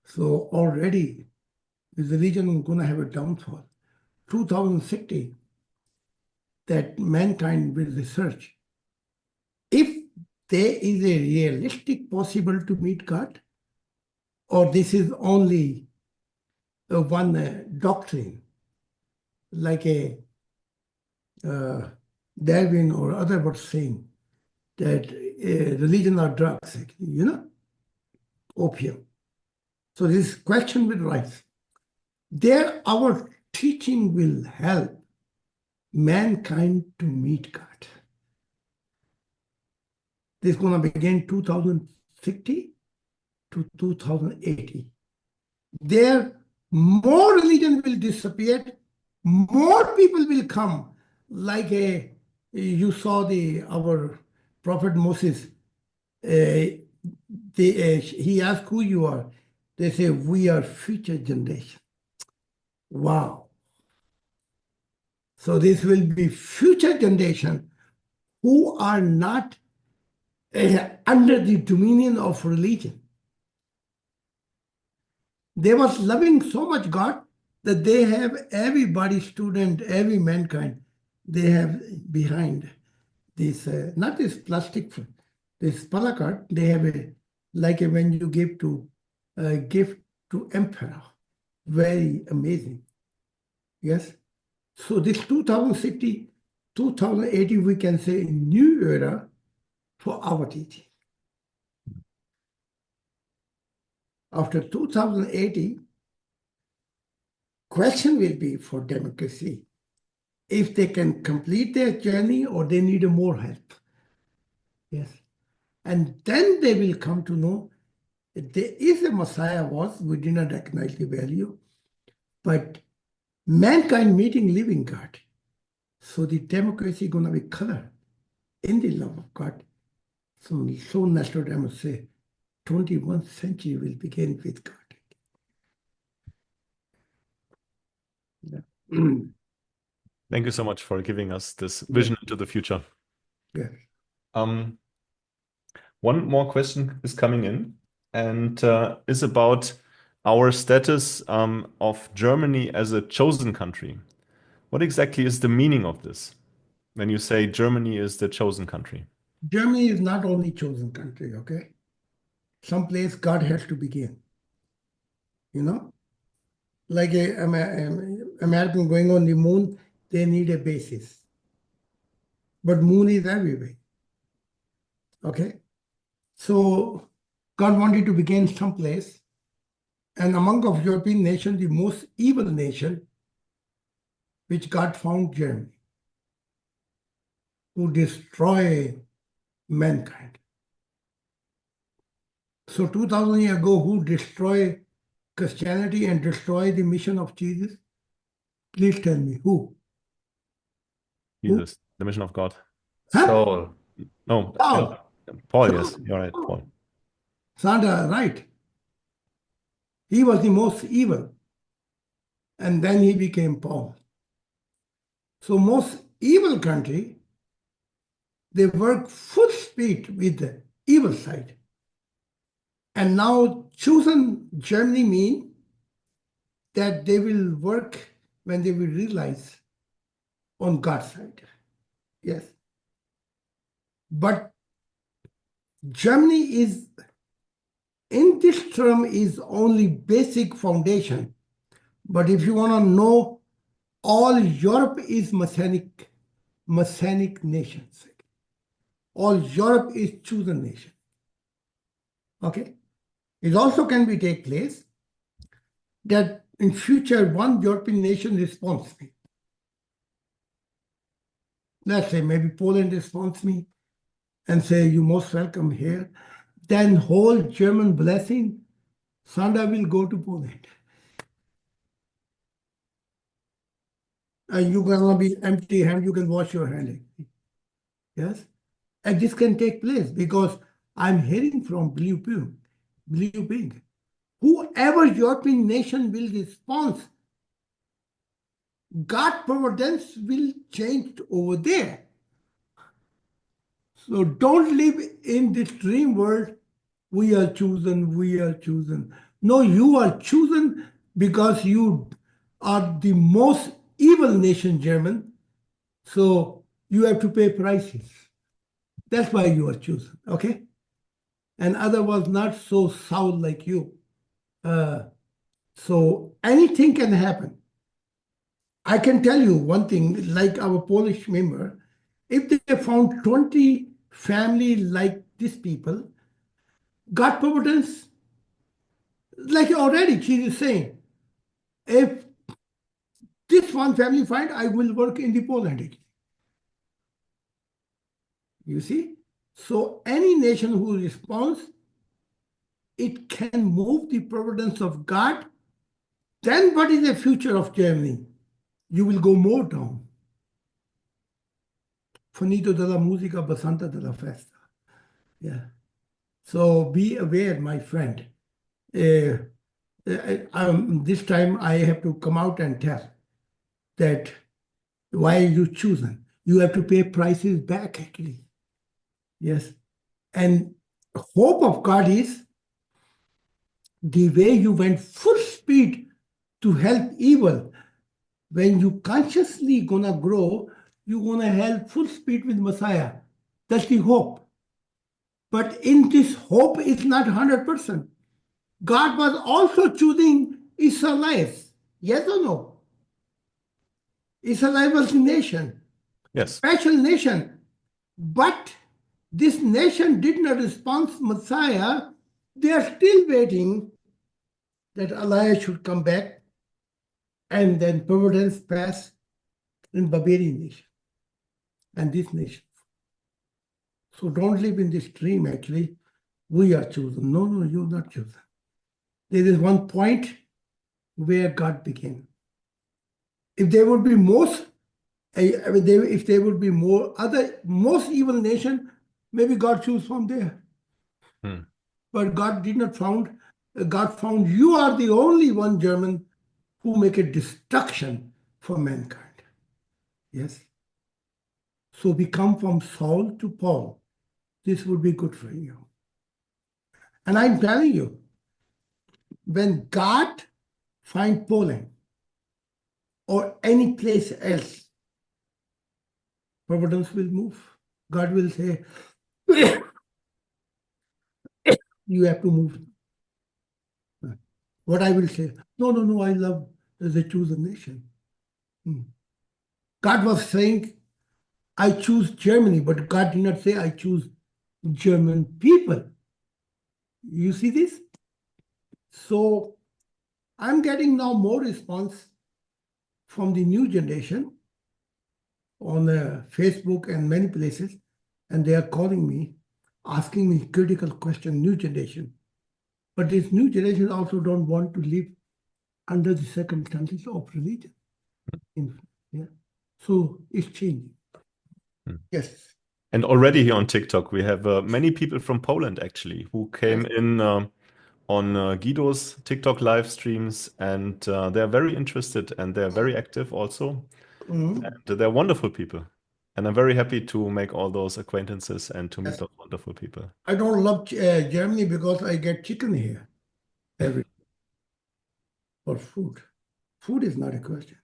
So already the religion is going to have a downfall. 2060, that mankind will research if there is a realistic possible to meet God, or this is only one doctrine, like a Darwin or other were saying that religion are drugs, opium. So this question will rise. There, our teaching will help mankind to meet God. This is going to begin 2060 to 2080. There, more religion will disappear, more people will come. Like you saw our prophet Moses. He asked who you are. They say, we are future generation. Wow. So this will be future generation who are not under the dominion of religion. They was loving so much God that they have everybody, student, every mankind, they have behind this, not this plastic, this placard, they have like when you give to gift to emperor. Very amazing. Yes. So this 2060, 2080, we can say a new era for our teaching. After 2080, question will be for democracy, if they can complete their journey or they need more help. Yes. And then they will come to know that there is a Messiah we did not recognize the value, but mankind meeting living God. So the democracy is going to be colored in the love of God. So Nostradamus say, 21st century will begin with God. Yeah. Thank you so much for giving us this vision into the future. Yeah. One more question is coming in, and is about our status of Germany as a chosen country. What exactly is the meaning of this when you say Germany is the chosen country? Germany is not only chosen country, okay? Someplace God has to begin. Like American going on the moon, they need a basis. But moon is everywhere. Okay? So God wanted to begin someplace. And among of European nations, the most evil nation, which God found Germany, who destroy mankind. So 2000 years ago, who destroyed Christianity and destroyed the mission of Jesus? Please tell me, who? Jesus, the mission of God. Huh? Soul. No, Paul. Paul, yes, you're right, Paul. Sandra, right. He was the most evil. And then he became Paul. So most evil country, they work full speed with the evil side. And now chosen Germany mean that they will work when they will realize on God's side. Yes. But Germany is, in this term, is only basic foundation. But if you want to know, all Europe is Messianic nations. All Europe is chosen nation. Okay? It also can be take place that in future one European nation responds me. Let's say maybe Poland responds me and say, you're most welcome here. Then whole German blessing, Sandra will go to Poland. And you're gonna be empty hand, you can wash your hand. Yes? And this can take place because I'm hearing from Blue Pig. Whoever European nation will respond God providence will change over there. So don't live in this dream world. We are chosen, we are chosen. No, you are chosen because you are the most evil nation, German. So you have to pay prices. That's why you are chosen, okay? And other was not so south like you. So anything can happen. I can tell you one thing, like our Polish member, if they found 20 family like these people, God providence, like already she is saying, if this one family find, I will work in the Poland. You see? So any nation who responds, it can move the providence of God. Then what is the future of Germany? You will go more down. Finito della musica, basanta della festa. Yeah. So be aware, my friend. This time I have to come out and tell that why you chosen. You have to pay prices back, actually. Yes. And hope of God is the way you went full speed to help evil. When you consciously gonna grow, you're gonna help full speed with Messiah. That's the hope. But in this hope, it's not 100%. God was also choosing Israelites. Yes or no? Israel was a nation, Yes. special nation. But this nation did not respond to Messiah. They are still waiting that Elias should come back and then providence pass in Barbarian nation and this nation. So don't live in this dream, actually. We are chosen. No, no, you're not chosen. There is one point where God began. If there would be most, if there would be more other most evil nation, maybe God choose from there. But God did not found. God found you are the only one German who make a destruction for mankind. Yes. So we come from Saul to Paul. This would be good for you. And I'm telling you, when God find Poland or any place else, providence will move. God will say, you have to move. What I will say, no, no, no, I love the chosen nation. God was saying, I choose Germany, but God did not say, I choose German people. You see this? So I'm getting now more response from the new generation on Facebook and many places, and they are calling me, asking me critical question, new generation. But this new generation also don't want to live under the circumstances of religion. Yeah. So it's changing. Yes. And already here on TikTok, we have many people from Poland actually who came in on Guido's TikTok live streams, and they're very interested and they're very active also. And they're wonderful people. And I'm very happy to make all those acquaintances and to meet those wonderful people. I don't love Germany because I get chicken here every for food. Food is not a question.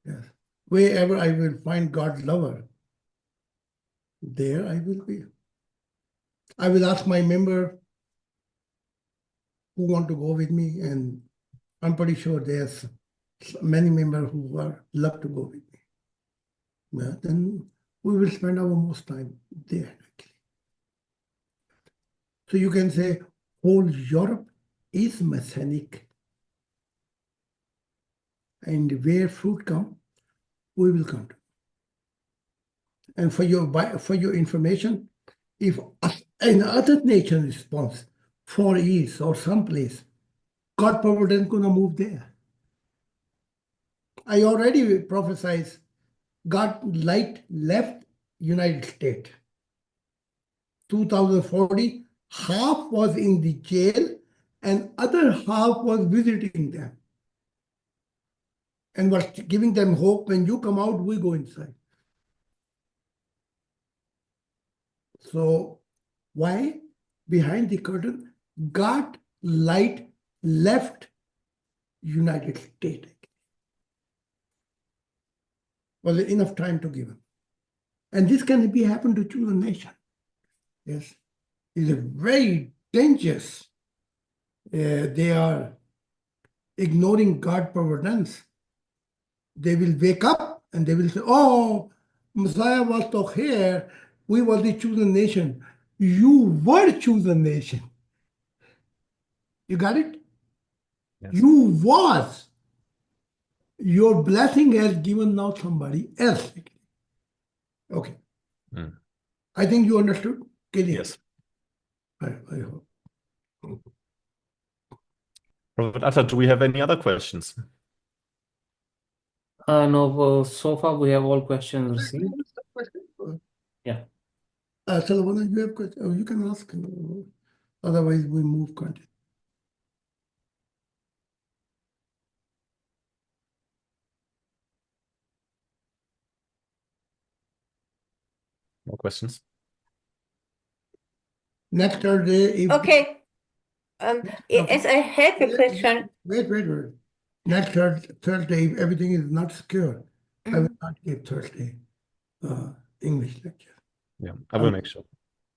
Yes. Wherever I will find God's lover, there I will be. I will ask my member who want to go with me, and I'm pretty sure there's many members who are love to go with me. Yeah, then we will spend our most time there, actually. So you can say whole Europe is Messianic. And where fruit come, we will come to. And for your information, if another nation responds, Far East or someplace, God providence gonna move there. I already prophesied God light left United States. 2040, half was in the jail and other half was visiting them. and was giving them hope. When you come out, we go inside. So why? Behind the curtain, God light left United States. Was enough time to give him. And this can be happen to chosen nation. Yes. It's a very dangerous. They are ignoring God's providence. They will wake up and they will say, oh, Messiah was toch here. We were the chosen nation. You were chosen nation. You got it? Yes. You was. Your blessing has given now somebody else. Okay. Mm. I think you understood. Clear? Yes. I hope. Prophet Atta, do we have any other questions? No, so far we have all questions received. Yeah. Salvana, you have question? Oh, you can ask. Otherwise, we move content. No questions? Next Thursday, if Okay. Yes, I have a question. Wait. Next Thursday, if everything is not secure, I will not give Thursday English lecture. Yeah, I will make sure.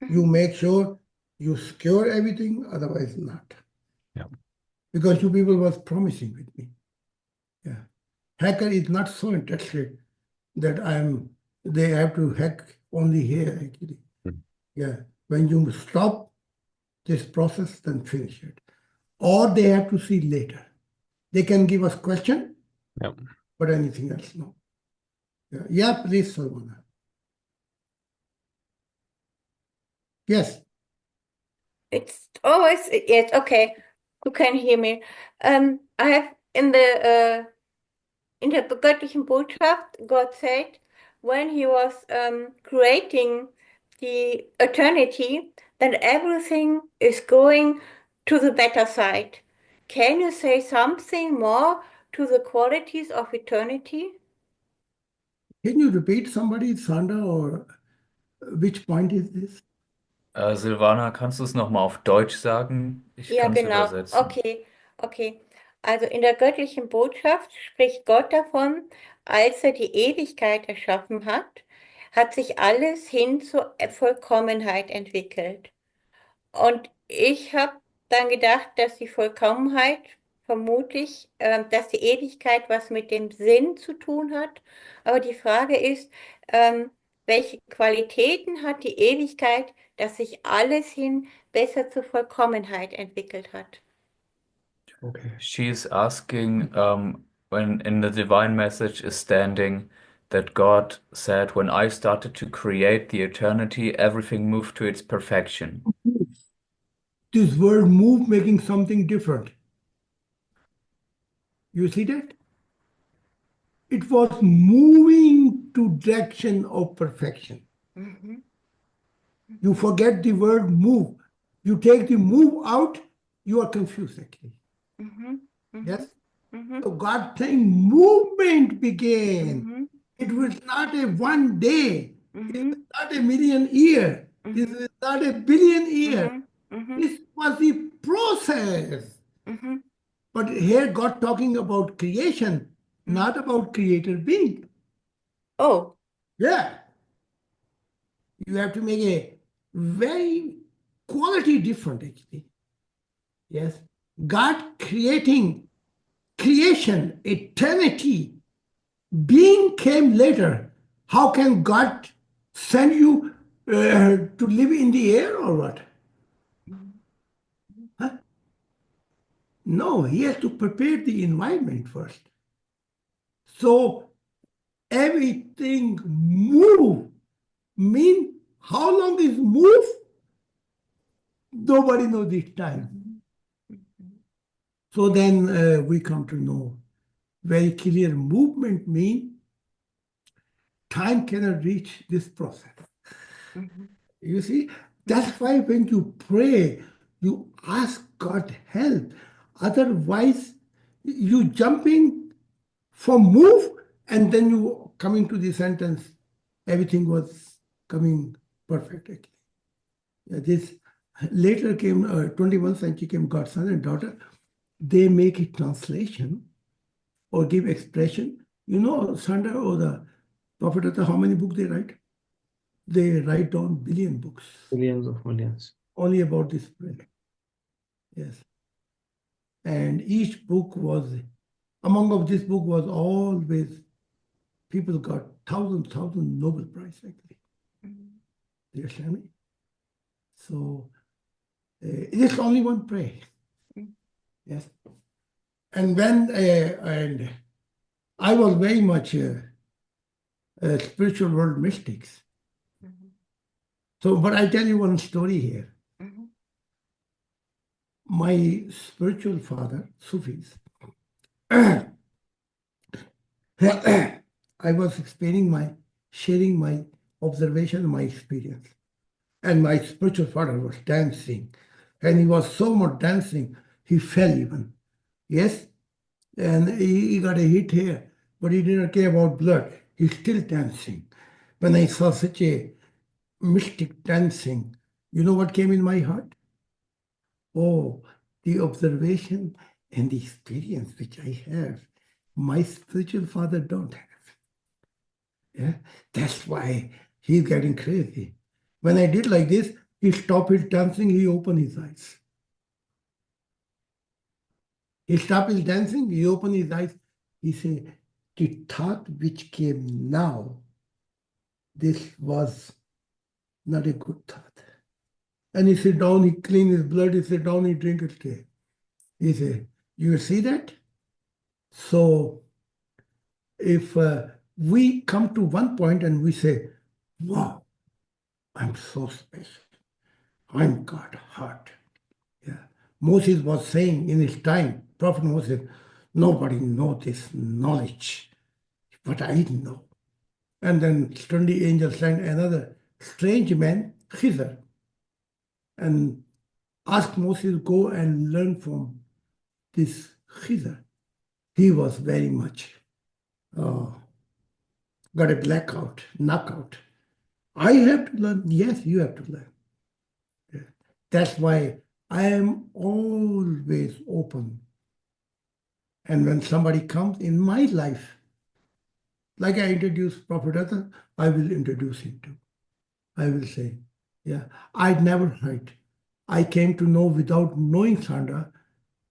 You make sure you secure everything, otherwise not. Yeah. Because you people was promising with me. Yeah. Hacker is not so interested that they have to hack only here actually. Mhm. Yeah. When you stop this process, then finish it. Or they have to see later. They can give us question, Yeah. but anything else, no. Yeah, please, Salvana. Yes. It's always, yes, okay. You can hear me. I have in the göttlichen Botschaft, God said, when he was creating the eternity, then everything is going to the better side. Can you say something more to the qualities of eternity? Can you repeat somebody, Sandra, or which point is this? Silvana, kannst du es nochmal auf Deutsch sagen? Ich Ja, kann es genau. übersetzen. Okay. Also in der göttlichen Botschaft spricht Gott davon, als er die Ewigkeit erschaffen hat, hat sich alles hin zur Vollkommenheit entwickelt. Und ich habe dann gedacht, dass die Vollkommenheit vermutlich, dass die Ewigkeit was mit dem Sinn zu tun hat. Aber die Frage ist, welche Qualitäten hat die Ewigkeit, dass sich alles hin besser zur Vollkommenheit entwickelt hat? Okay. She's asking when in the divine message is standing that God said, when I started to create the eternity, everything moved to its perfection. This word move making something different. You see that? It was moving to direction of perfection. Mhm. You forget the word move. You take the move out, you are confused actually. Mhm. Mhm. Yes? Mhm. So God saying movement began. Mhm. It was not a one day. It Mhm. was not a million year. This is not a billion year. Mhm. Mhm. This was the process. Mhm. But here God talking about creation, not about creator being. Oh. Yeah. You have to make a very quality different actually. Yes. God creating creation, eternity, being came later. How can God send you to live in the air or what? Huh? No, he has to prepare the environment first. So everything move. Mean how long is move? Nobody knows this time. So then we come to know very clear movement mean time cannot reach this process. Mhm. You see, that's why when you pray, you ask God help. Otherwise, you jumping for move, and then you coming to the sentence, everything was coming perfect. Actually. Yeah, this later came 21st century came God's son and daughter. They make a translation or give expression. You know, Sandra or the Prophet, how many books they write? They write down billion books Billions of millions. only about this prayer. Yes. And each book was, among of this book was always, people got thousand Nobel Prize actually. Do you understand me? So it is only one prayer. Yes. And when, and I was very much spiritual world mystics. So, but I tell you one story here. My spiritual father, Sufis, I was sharing my observation, my experience. And my spiritual father was dancing. And he was so much dancing, he fell even. Yes? And he got a hit here, but he didn't care about blood. He's still dancing. When I saw such a mystic dancing, you know what came in my heart? Oh, the observation and the experience which I have, my spiritual father don't have. Yeah, that's why he's getting crazy. When I did like this, he stopped his dancing, he opened his eyes. He stopped his dancing, he opened his eyes. He said, the thought which came now, this was not a good thought. And he sit down, he clean his blood, he sit down, he drink his tea. He said, you see that? So if we come to one point and we say, wow, I'm so special. I'm God heart. Yeah. Moses was saying in his time, Prophet Moses, nobody knows this knowledge, but I know. And then 20 angels sent another strange man, Khizr, and asked Moses, go and learn from this Khizr. He was very much got a blackout, knockout. I have to learn. Yes, you have to learn. Yeah. That's why I am always open. And when somebody comes in my life, like I introduced Prophet Atta, I will introduce him too. I will say, yeah, I'd never hide. I came to know without knowing Sandra.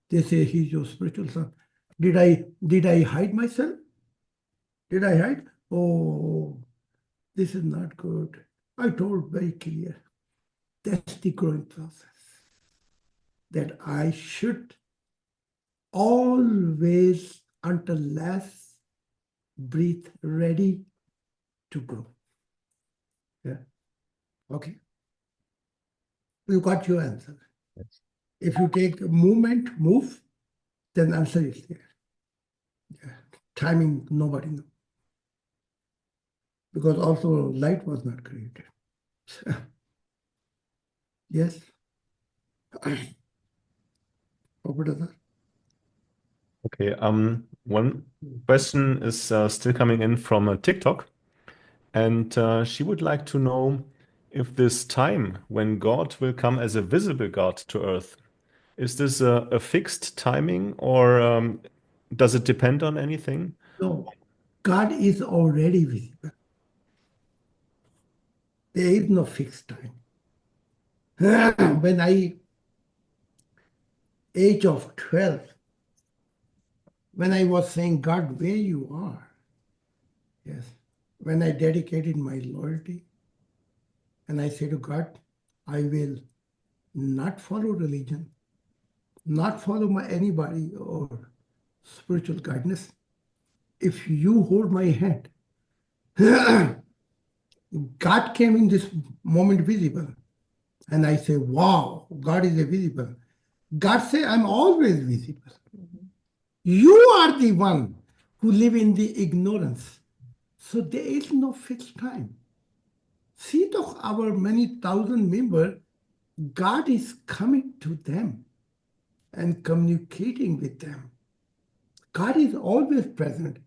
They say he's your spiritual son. Did I hide myself? Did I hide? Oh, this is not good. I told very clear. That's the growing process. That I should always, until last breathe, ready to grow. Yeah. Okay. You got your answer. Yes. If you take movement, move, then answer is there. Yeah. Timing, nobody knows. Because also light was not created. Yes. Okay. One question is still coming in from TikTok, and she would like to know if this time when God will come as a visible God to Earth, is this a fixed timing, or does it depend on anything? No, God is already visible. There is no fixed time. When age of 12, when I was saying, God, where you are, yes, when I dedicated my loyalty, and I say to God, I will not follow religion, not follow anybody or spiritual guidance. If you hold my hand, God came in this moment visible. And I say, wow, God is visible. God say, I'm always visible. You are the one who live in the ignorance. So there is no fixed time. See our many thousand members, God is coming to them and communicating with them. God is always present.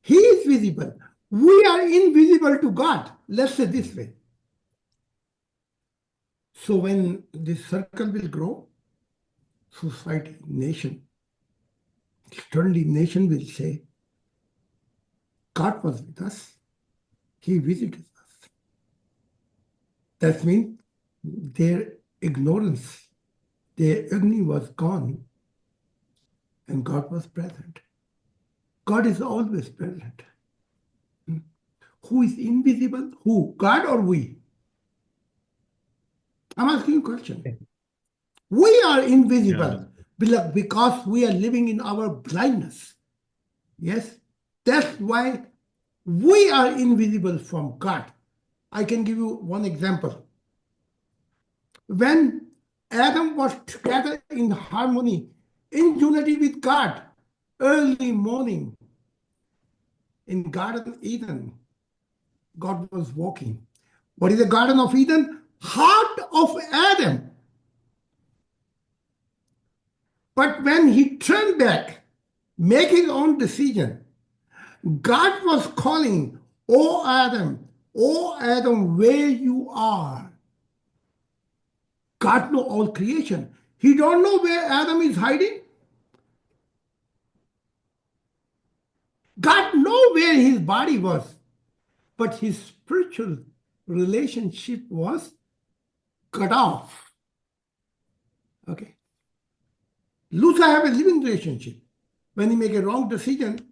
He is visible. We are invisible to God. Let's say this way. So when this circle will grow, society, nation, certainly nation will say, God was with us. He visited us. That means their ignorance, their agony was gone and God was present. God is always present. Who is invisible? Who? God or we? I'm asking you a question. We are invisible because we are living in our blindness. Yes? That's why we are invisible from God. I can give you one example. When Adam was together in harmony, in unity with God, early morning in Garden Eden, God was walking. What is the Garden of Eden? Heart of Adam. But when he turned back, make his own decision, God was calling, oh Adam, where you are. God knows all creation. He don't know where Adam is hiding. God knows where his body was, but his spiritual relationship was cut off. Okay. Lucifer have a living relationship. When he make a wrong decision,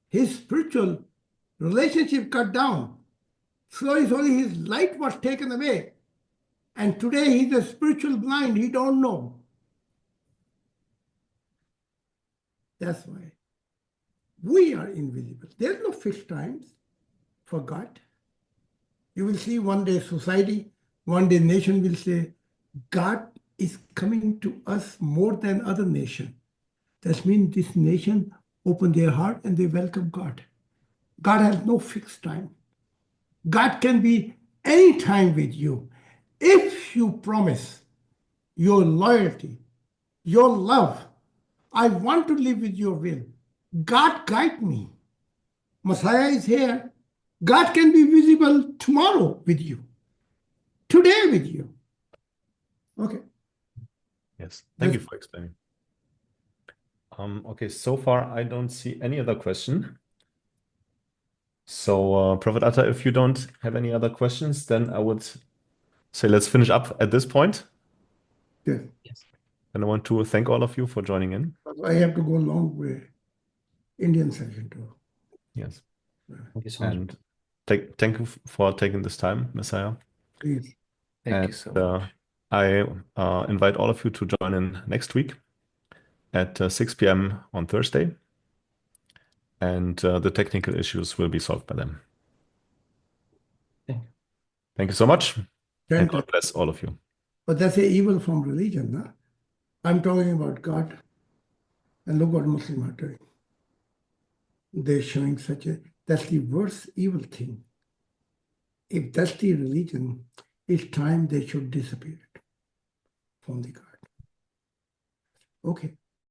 his spiritual relationship cut down. Slowly his light was taken away. And today he's a spiritual blind. He don't know. That's why we are invisible. There's no fixed times for God. You will see one day society, one day nation will say, God is coming to us more than other nation. That means this nation open their heart and they welcome God. God has no fixed time. God can be any time with you. If you promise your loyalty, your love, I want to live with your will. God guide me. Messiah is here. God can be visible tomorrow with you. Today with you. Okay. Yes, thank you for explaining. Okay, so far I don't see any other question. So, Prophet Atta, if you don't have any other questions, then I would say let's finish up at this point. Yes. And I want to thank all of you for joining in. I have to go long way. Indian session too. Yes. Thank you so much. And thank you for taking this time, Messiah. Please. Thank you so much. I invite all of you to join in next week at 6 p.m. on Thursday. And the technical issues will be solved by them. Thank you. Thank you so much. And Thank God you. bless all of you. But that's a evil from religion. No? I'm talking about God. And look what Muslims are doing. They're showing that's the worst evil thing. If that's the religion, it's time they should disappear from the God. Okay.